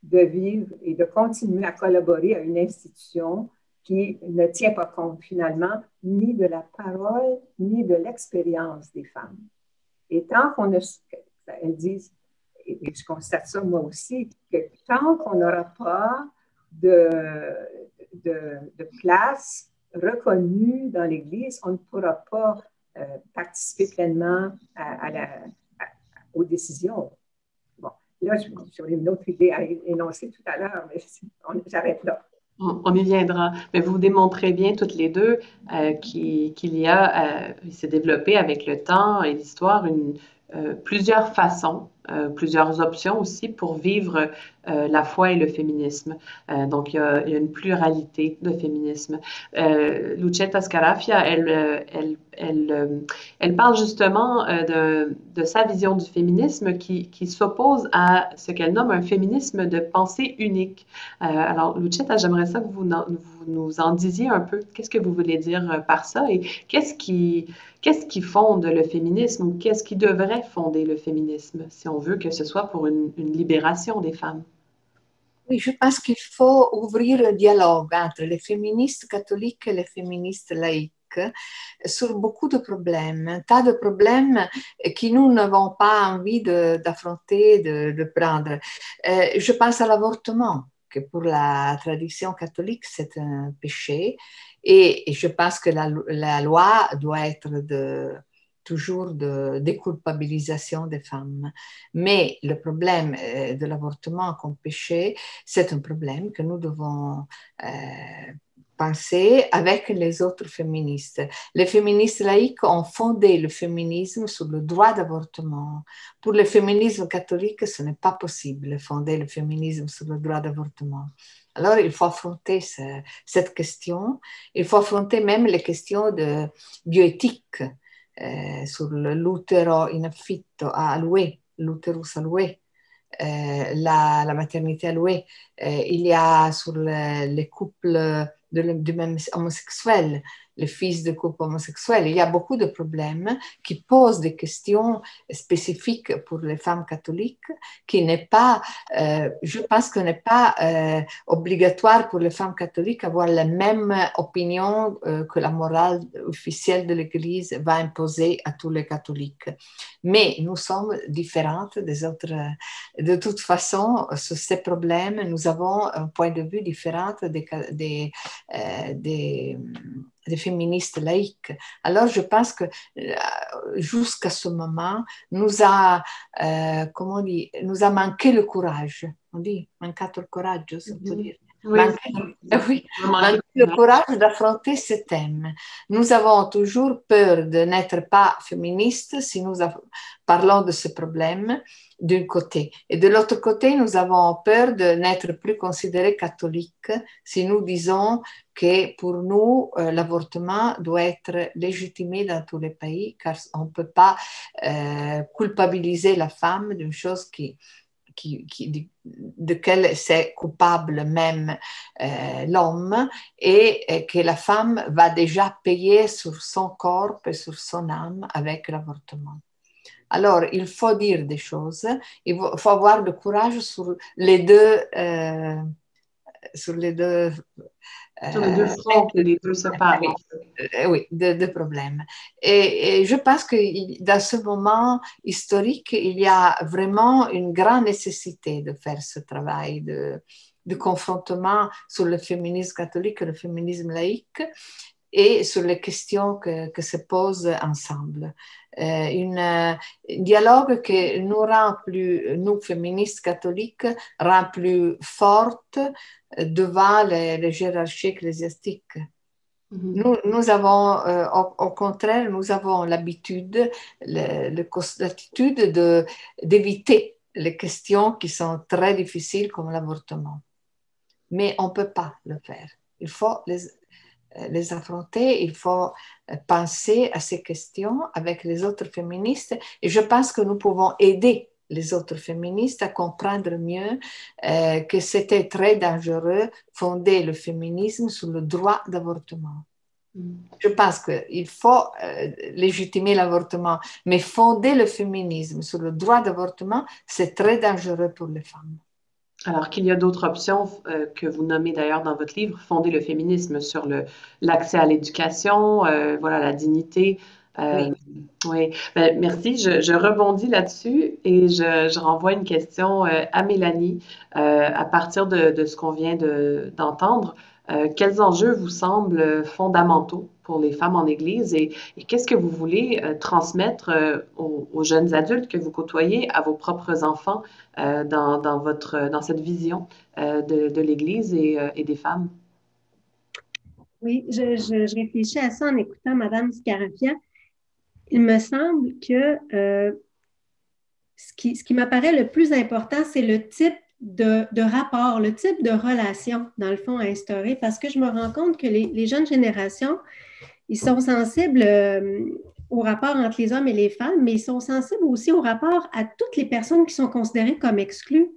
Speaker 5: de vivre et de continuer à collaborer à une institution qui ne tient pas compte finalement ni de la parole ni de l'expérience des femmes. Et tant qu'on ne... Elles disent, et je constate ça moi aussi, que tant qu'on n'aura pas de place reconnue dans l'Église, on ne pourra pas participer pleinement aux décisions. Bon, là, j'aurais une autre idée à énoncer tout à l'heure, mais j'arrête là.
Speaker 2: On y viendra. Mais vous démontrez bien toutes les deux qu'il s'est développé avec le temps et l'histoire plusieurs façons, plusieurs options aussi pour vivre la foi et le féminisme. Donc, il y a une pluralité de féminisme. Lucetta Scarafia, elle parle justement de sa vision du féminisme qui s'oppose à ce qu'elle nomme un féminisme de pensée unique. Alors, Lucetta, j'aimerais ça que vous nous en disiez un peu. Qu'est-ce que vous voulez dire par ça et qu'est-ce qui fonde le féminisme ou qu'est-ce qui devrait fonder le féminisme si on veut que ce soit pour une libération des femmes?
Speaker 3: Oui, je pense qu'il faut ouvrir le dialogue entre les féministes catholiques et les féministes laïques sur beaucoup de problèmes, un tas de problèmes qui nous n'avons pas envie d'affronter, de prendre. Je pense à l'avortement, que pour la tradition catholique, c'est un péché. Et je pense que la loi doit être toujours de déculpabilisation des femmes. Mais le problème de l'avortement comme péché, c'est un problème que nous devons penser avec les autres féministes. Les féministes laïques ont fondé le féminisme sur le droit d'avortement. Pour le féminisme catholique, ce n'est pas possible de fonder le féminisme sur le droit d'avortement. Alors, il faut affronter cette question. Il faut affronter même les questions de bioéthique sur l'utero in affitto a louer, l'uterus a louer, la maternité à louer. Il y a sur les couples du même homosexuel, les fils de couples homosexuels. Il y a beaucoup de problèmes qui posent des questions spécifiques pour les femmes catholiques, qui n'est pas, je pense que n'est pas obligatoire pour les femmes catholiques d'avoir la même opinion que la morale officielle de l'Église va imposer à tous les catholiques. Mais nous sommes différentes des autres. De toute façon, sur ces problèmes, nous avons un point de vue différent des féministes laïques. Alors, je pense que jusqu'à ce moment, nous a manqué le courage. On dit mancato il coraggio, ça peut dire.
Speaker 2: Oui,
Speaker 3: manqué le courage d'affronter ce thème. Nous avons toujours peur de n'être pas féministes si nous parlons de ce problème d'un côté. Et de l'autre côté, nous avons peur de n'être plus considérés catholiques si nous disons que pour nous, l'avortement doit être légitimé dans tous les pays, car on ne peut pas culpabiliser la femme d'une chose de laquelle c'est coupable même l'homme et que la femme va déjà payer sur son corps et sur son âme avec l'avortement. Alors, il faut dire des choses, il faut avoir le courage sur les deux
Speaker 2: fronts que les deux se parlent.
Speaker 3: Oui, deux problèmes. Et je pense que dans ce moment historique, il y a vraiment une grande nécessité de faire ce travail de confrontement sur le féminisme catholique et le féminisme laïque et sur les questions que se posent ensemble. Un dialogue que nous rend plus, nous féministes catholiques, rend plus fortes devant les hiérarchies ecclésiastiques. Nous avons, au contraire, nous avons l'habitude, l'attitude d'éviter les questions qui sont très difficiles comme l'avortement. Mais on ne peut pas le faire. Il faut les affronter, il faut penser à ces questions avec les autres féministes. Et je pense que nous pouvons aider les autres féministes à comprendre mieux que c'était très dangereux fonder le féminisme sur le droit d'avortement. Je pense qu'il faut légitimer l'avortement, mais fonder le féminisme sur le droit d'avortement, c'est très dangereux pour les femmes.
Speaker 2: Alors qu'il y a d'autres options que vous nommez d'ailleurs dans votre livre, fonder le féminisme sur l'accès à l'éducation, voilà, la dignité.
Speaker 3: Oui.
Speaker 2: Oui, ben, merci. Je rebondis là-dessus et je renvoie une question à Mélanie à partir de ce qu'on vient d'entendre. Quels enjeux vous semblent fondamentaux pour les femmes en Église et qu'est-ce que vous voulez transmettre aux jeunes adultes que vous côtoyez, à vos propres enfants dans cette vision de l'Église et des femmes?
Speaker 4: Oui, je réfléchis à ça en écoutant Mme Scarafia. Il me semble que ce qui m'apparaît le plus important, c'est le type de rapport, le type de relation, dans le fond, à instaurer, parce que je me rends compte que les jeunes générations, ils sont sensibles au rapport entre les hommes et les femmes, mais ils sont sensibles aussi au rapport à toutes les personnes qui sont considérées comme exclues.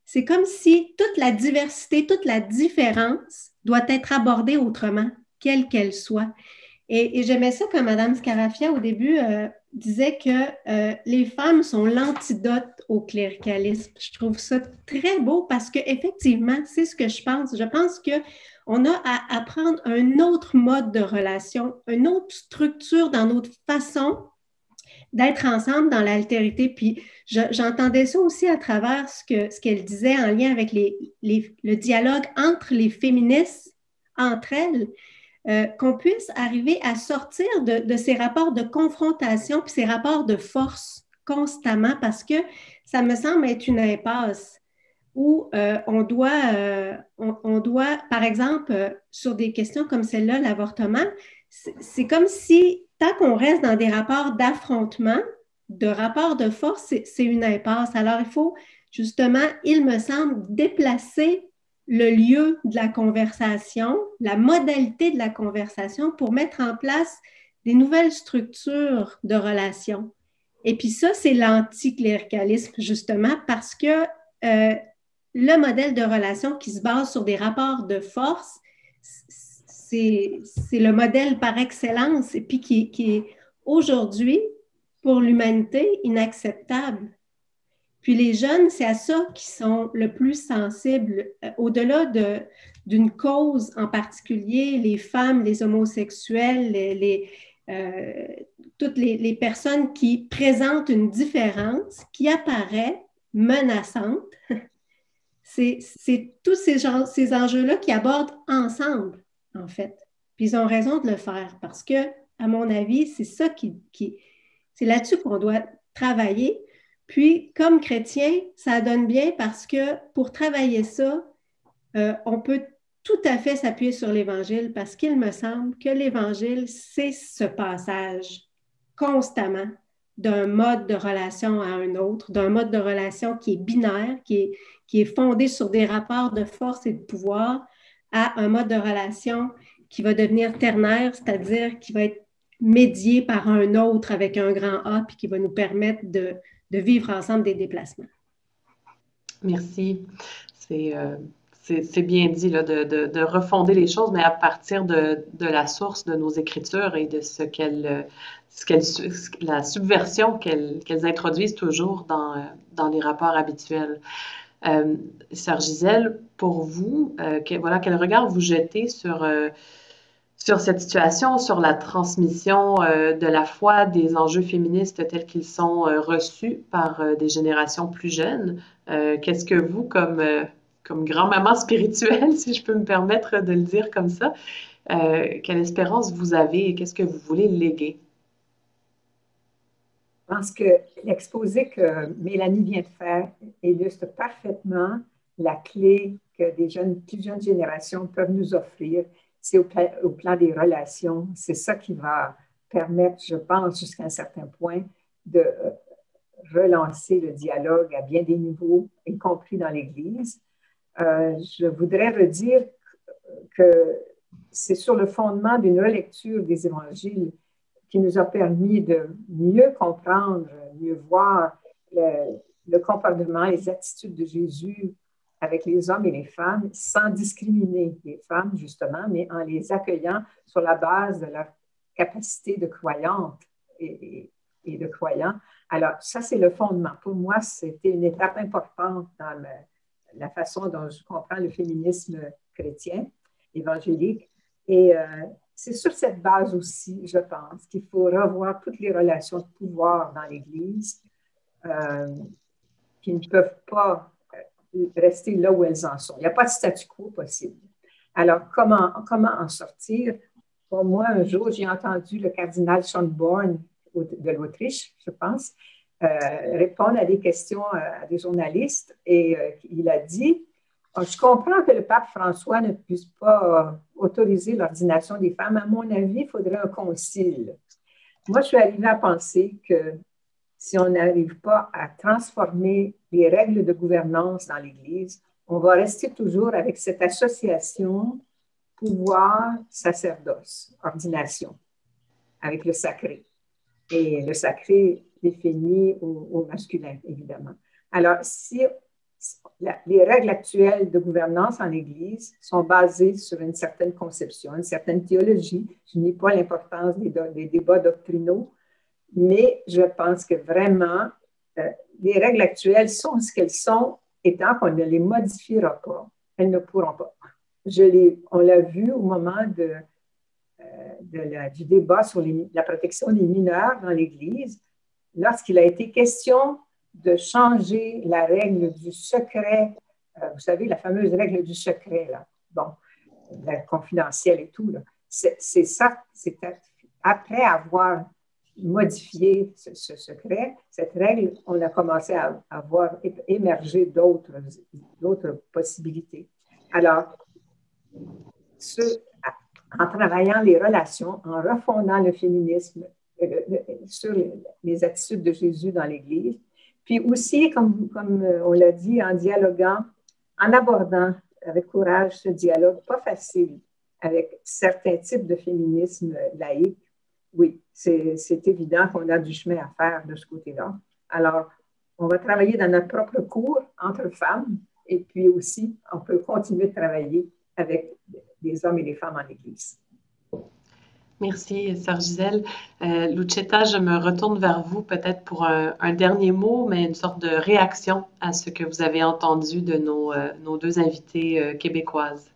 Speaker 4: C'est comme si toute la diversité, toute la différence doit être abordée autrement, quelle qu'elle soit. Et j'aimais ça quand Mme Scarafia, au début, disait que les femmes sont l'antidote au cléricalisme. Je trouve ça très beau parce qu'effectivement, c'est ce que je pense. Je pense qu'on a à apprendre un autre mode de relation, une autre structure dans notre façon d'être ensemble dans l'altérité. Puis j'entendais ça aussi à travers ce qu'elle disait en lien avec le dialogue entre les féministes, entre elles. Qu'on puisse arriver à sortir de ces rapports de confrontation puis ces rapports de force constamment parce que ça me semble être une impasse où on doit, par exemple, sur des questions comme celle-là, l'avortement, c'est comme si, tant qu'on reste dans des rapports d'affrontement, de rapports de force, c'est une impasse. Alors, il faut justement, il me semble, déplacer le lieu de la conversation, la modalité de la conversation pour mettre en place des nouvelles structures de relations. Et puis ça, c'est l'anticléricalisme, justement, parce que le modèle de relation qui se base sur des rapports de force, c'est le modèle par excellence et puis qui est aujourd'hui, pour l'humanité, inacceptable. Puis les jeunes, c'est à ça qu'ils sont le plus sensibles, au-delà d'une cause en particulier, les femmes, les homosexuels, toutes les personnes qui présentent une différence qui apparaît menaçante. C'est tous ces enjeux-là qui abordent ensemble, en fait. Puis ils ont raison de le faire parce que, à mon avis, c'est ça c'est là-dessus qu'on doit travailler. Puis, comme chrétien, ça donne bien parce que pour travailler ça, on peut tout à fait s'appuyer sur l'Évangile parce qu'il me semble que l'Évangile, c'est ce passage constamment d'un mode de relation à un autre, d'un mode de relation qui est binaire, qui est fondé sur des rapports de force et de pouvoir, à un mode de relation qui va devenir ternaire, c'est-à-dire qui va être médié par un autre avec un grand A, puis qui va nous permettre de vivre ensemble des déplacements.
Speaker 2: Merci. C'est bien dit là, de refonder les choses, mais à partir de la source de nos écritures et de la subversion qu'elles introduisent toujours dans les rapports habituels. Sœur Gisèle, pour vous, quel regard vous jetez sur cette situation, sur la transmission de la foi, des enjeux féministes tels qu'ils sont reçus par des générations plus jeunes? Qu'est-ce que vous, comme grand-maman spirituelle, si je peux me permettre de le dire comme ça, quelle espérance vous avez et qu'est-ce que vous voulez léguer?
Speaker 5: Je pense que l'exposé que Mélanie vient de faire illustre parfaitement la clé que des plus jeunes générations peuvent nous offrir. c'est au plan des relations. C'est ça qui va permettre, je pense, jusqu'à un certain point, de relancer le dialogue à bien des niveaux, y compris dans l'Église. Je voudrais redire que c'est sur le fondement d'une relecture des évangiles qui nous a permis de mieux comprendre, mieux voir le comportement, les attitudes de Jésus avec les hommes et les femmes, sans discriminer les femmes, justement, mais en les accueillant sur la base de leur capacité de croyante et de croyants. Alors, ça, c'est le fondement. Pour moi, c'était une étape importante dans la façon dont je comprends le féminisme chrétien, évangélique. Et c'est sur cette base aussi, je pense, qu'il faut revoir toutes les relations de pouvoir dans l'Église qui ne peuvent pas rester là où elles en sont. Il n'y a pas de statu quo possible. Alors, comment en sortir? Pour moi, un jour, j'ai entendu le cardinal Schönborn de l'Autriche, je pense, répondre à des questions à des journalistes et il a dit « Je comprends que le pape François ne puisse pas autoriser l'ordination des femmes. À mon avis, il faudrait un concile. » Moi, je suis arrivée à penser que si on n'arrive pas à transformer les règles de gouvernance dans l'Église, on va rester toujours avec cette association pouvoir, sacerdoce, ordination, avec le sacré. Et le sacré défini au masculin, évidemment. Alors, si les règles actuelles de gouvernance en l'Église sont basées sur une certaine conception, une certaine théologie, je nie pas l'importance des débats doctrinaux, mais je pense que vraiment, les règles actuelles sont ce qu'elles sont, et tant qu'on ne les modifiera pas, elles ne pourront pas. On l'a vu au moment du débat sur la protection des mineurs dans l'Église, lorsqu'il a été question de changer la règle du secret, vous savez, la fameuse règle du secret, là, bon, la confidentielle et tout, là. C'est ça, c'est après avoir modifié ce secret, cette règle, on a commencé à voir émerger d'autres possibilités. Alors, en travaillant les relations, en refondant le féminisme sur les attitudes de Jésus dans l'Église, puis aussi, comme on l'a dit, en dialoguant, en abordant avec courage ce dialogue pas facile avec certains types de féminisme laïque, oui, c'est évident qu'on a du chemin à faire de ce côté-là. Alors, on va travailler dans notre propre cours entre femmes et puis aussi, on peut continuer de travailler avec des hommes et des femmes en Église.
Speaker 2: Merci, Sœur Gisèle. Lucetta, je me retourne vers vous peut-être pour un dernier mot, mais une sorte de réaction à ce que vous avez entendu de nos deux invitées québécoises.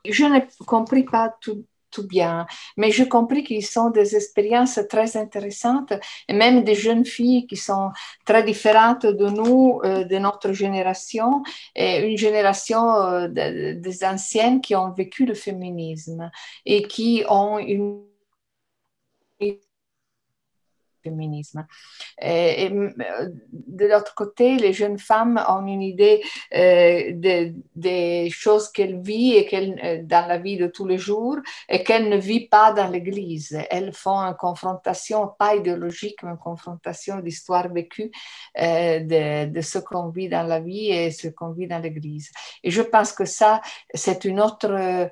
Speaker 3: Je n'ai compris pas tout bien, mais j'ai compris qu'ils sont des expériences très intéressantes, et même des jeunes filles qui sont très différentes de nous, de notre génération, et une génération des anciennes qui ont vécu le féminisme et qui ont une féminisme. Et de l'autre côté, les jeunes femmes ont une idée des choses qu'elles vivent dans la vie de tous les jours et qu'elles ne vivent pas dans l'Église. Elles font une confrontation, pas idéologique, mais une confrontation d'histoire vécue de ce qu'on vit dans la vie et ce qu'on vit dans l'Église. Et je pense que ça, c'est une autre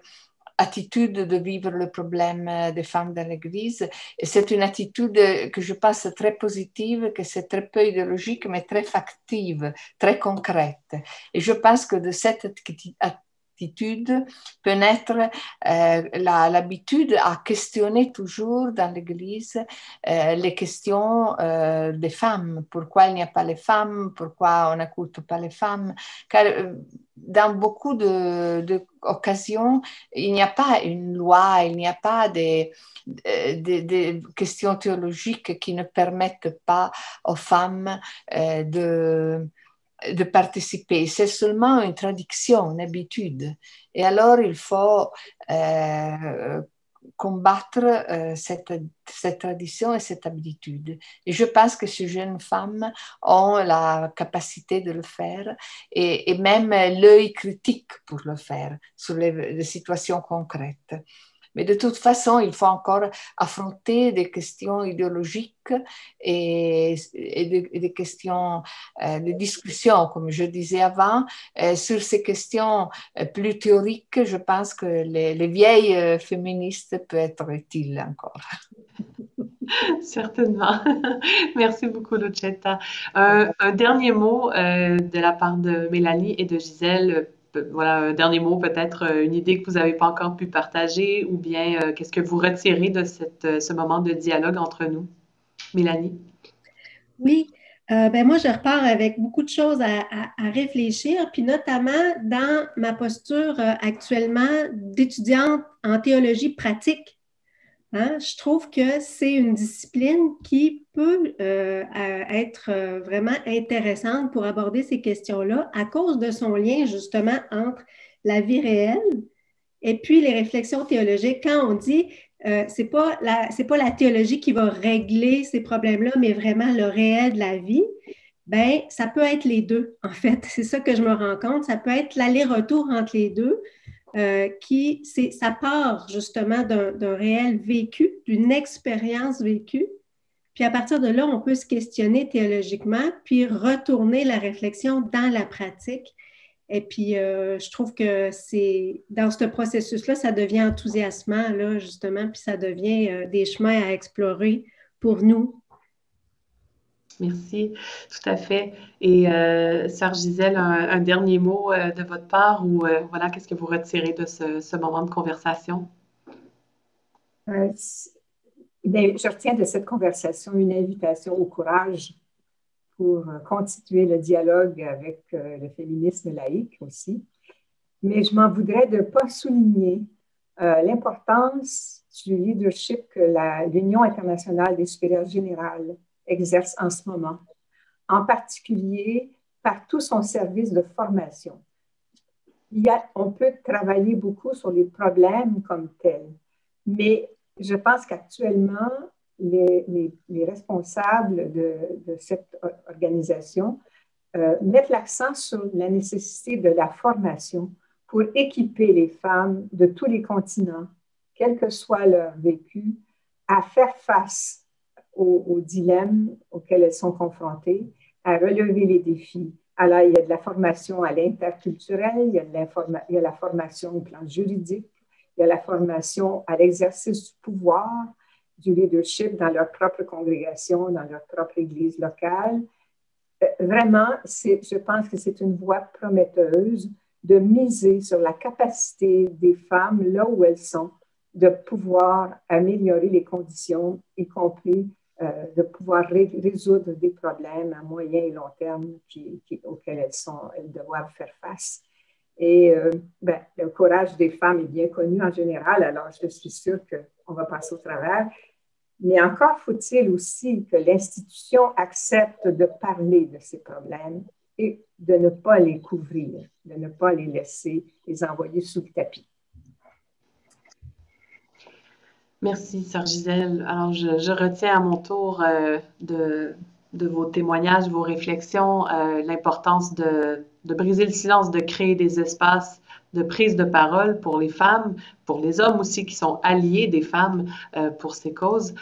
Speaker 3: attitude de vivre le problème des femmes dans l'Église. Et c'est une attitude que je pense très positive, que c'est très peu idéologique, mais très factive, très concrète. Et je pense que de cette attitude peut naître l'habitude à questionner toujours dans l'Église les questions des femmes. Pourquoi il n'y a pas les femmes? Pourquoi on n'écoute pas les femmes? Car dans beaucoup d'occasions, il n'y a pas une loi, il n'y a pas des questions théologiques qui ne permettent pas aux femmes de participer. C'est seulement une traduction, une habitude. Et alors, il faut combattre cette tradition et cette habitude. Et je pense que ces jeunes femmes ont la capacité de le faire et même l'œil critique pour le faire sur les situations concrètes. Mais de toute façon, il faut encore affronter des questions idéologiques et des questions de discussion, comme je disais avant. Sur ces questions plus théoriques, je pense que les vieilles féministes peuvent être utiles encore.
Speaker 2: Certainement. Merci beaucoup, Lucetta. Un dernier mot de la part de Mélanie et de Gisèle. Voilà, un dernier mot, peut-être une idée que vous n'avez pas encore pu partager ou bien qu'est-ce que vous retirez de ce moment de dialogue entre nous? Mélanie?
Speaker 4: Oui, ben moi, je repars avec beaucoup de choses à réfléchir, puis notamment dans ma posture actuellement d'étudiante en théologie pratique. Hein? Je trouve que c'est une discipline qui peut être vraiment intéressante pour aborder ces questions-là à cause de son lien justement entre la vie réelle et puis les réflexions théologiques. Quand on dit c'est pas la théologie qui va régler ces problèmes-là, mais vraiment le réel de la vie, ben ça peut être les deux, en fait. C'est ça que je me rends compte. Ça peut être l'aller-retour entre les deux. Ça part justement d'un réel vécu, d'une expérience vécue. Puis à partir de là, on peut se questionner théologiquement, puis retourner la réflexion dans la pratique. Et puis, je trouve que dans ce processus-là, ça devient enthousiasmant, là, justement, puis ça devient des chemins à explorer pour nous.
Speaker 2: Merci, tout à fait. Et Sœur Gisèle, un dernier mot de votre part ou voilà, qu'est-ce que vous retirez de ce moment de conversation?
Speaker 5: Je retiens de cette conversation une invitation au courage pour continuer le dialogue avec le féminisme laïque aussi. Mais je m'en voudrais de ne pas souligner l'importance du leadership que l'Union internationale des supérieures générales exerce en ce moment, en particulier par tout son service de formation. On peut travailler beaucoup sur les problèmes comme tels, mais je pense qu'actuellement, les responsables de cette organisation mettent l'accent sur la nécessité de la formation pour équiper les femmes de tous les continents, quel que soit leur vécu, à faire face aux dilemmes auxquels elles sont confrontées, à relever les défis. Alors, il y a de la formation à l'interculturel, il y a la formation au plan juridique, il y a la formation à l'exercice du pouvoir, du leadership dans leur propre congrégation, dans leur propre église locale. Vraiment, je pense que c'est une voie prometteuse de miser sur la capacité des femmes, là où elles sont, de pouvoir améliorer les conditions, y compris de pouvoir résoudre des problèmes à moyen et long terme auxquels elles doivent faire face. Et le courage des femmes est bien connu en général, alors je suis sûre qu'on va passer au travers. Mais encore faut-il aussi que l'institution accepte de parler de ces problèmes et de ne pas les couvrir, de ne pas les laisser les envoyer sous le tapis.
Speaker 2: Merci, Sœur Gisèle. Alors, je retiens à mon tour de vos témoignages, vos réflexions, l'importance de briser le silence, de créer des espaces de prise de parole pour les femmes, pour les hommes aussi qui sont alliés des femmes pour ces causes,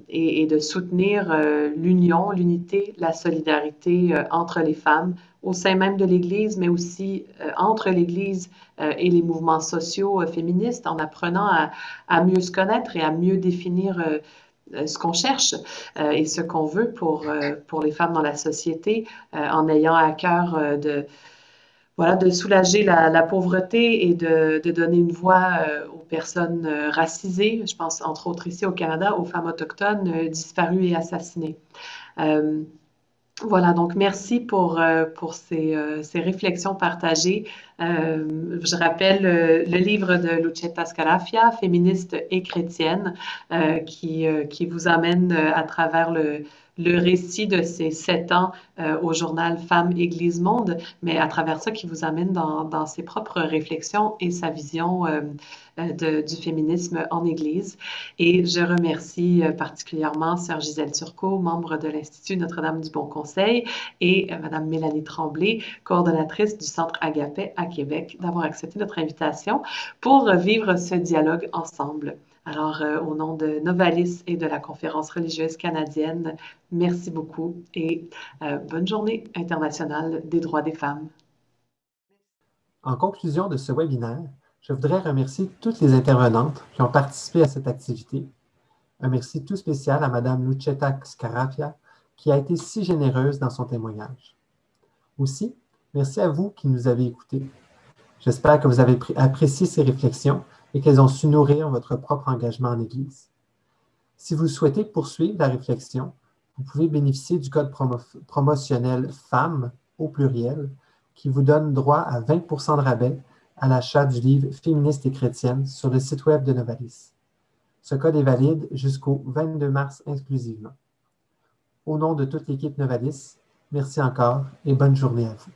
Speaker 2: et de soutenir l'union, l'unité, la solidarité entre les femmes au sein même de l'Église, mais aussi entre l'Église et les mouvements sociaux féministes, en apprenant à mieux se connaître et à mieux définir ce qu'on cherche et ce qu'on veut pour les femmes dans la société, en ayant à cœur de soulager la pauvreté et de donner une voix aux personnes racisées. Je pense entre autres ici au Canada, aux femmes autochtones disparues et assassinées. Voilà, donc merci pour ces réflexions partagées. Je rappelle le livre de Lucetta Scarafia, féministe et chrétienne, qui vous amène à travers le récit de ces 7 ans au journal Femmes, Église, Monde, mais à travers ça qui vous amène dans ses propres réflexions et sa vision du féminisme en Église. Et je remercie particulièrement Sœur Gisèle Turcot, membre de l'Institut Notre-Dame du Bon Conseil, et Madame Mélanie Tremblay, coordonnatrice du Centre Agapet à Québec, d'avoir accepté notre invitation pour vivre ce dialogue ensemble. Alors, au nom de Novalis et de la Conférence religieuse canadienne, merci beaucoup et bonne journée internationale des droits des femmes.
Speaker 1: En conclusion de ce webinaire, je voudrais remercier toutes les intervenantes qui ont participé à cette activité. Un merci tout spécial à Mme Lucetta Scarafia, qui a été si généreuse dans son témoignage. Aussi, merci à vous qui nous avez écoutés. J'espère que vous avez apprécié ces réflexions et qu'elles ont su nourrir votre propre engagement en Église. Si vous souhaitez poursuivre la réflexion, vous pouvez bénéficier du code promotionnel FEMMES au pluriel qui vous donne droit à 20% de rabais à l'achat du livre Féministes et chrétiennes sur le site web de Novalis. Ce code est valide jusqu'au 22 mars exclusivement. Au nom de toute l'équipe Novalis, merci encore et bonne journée à vous.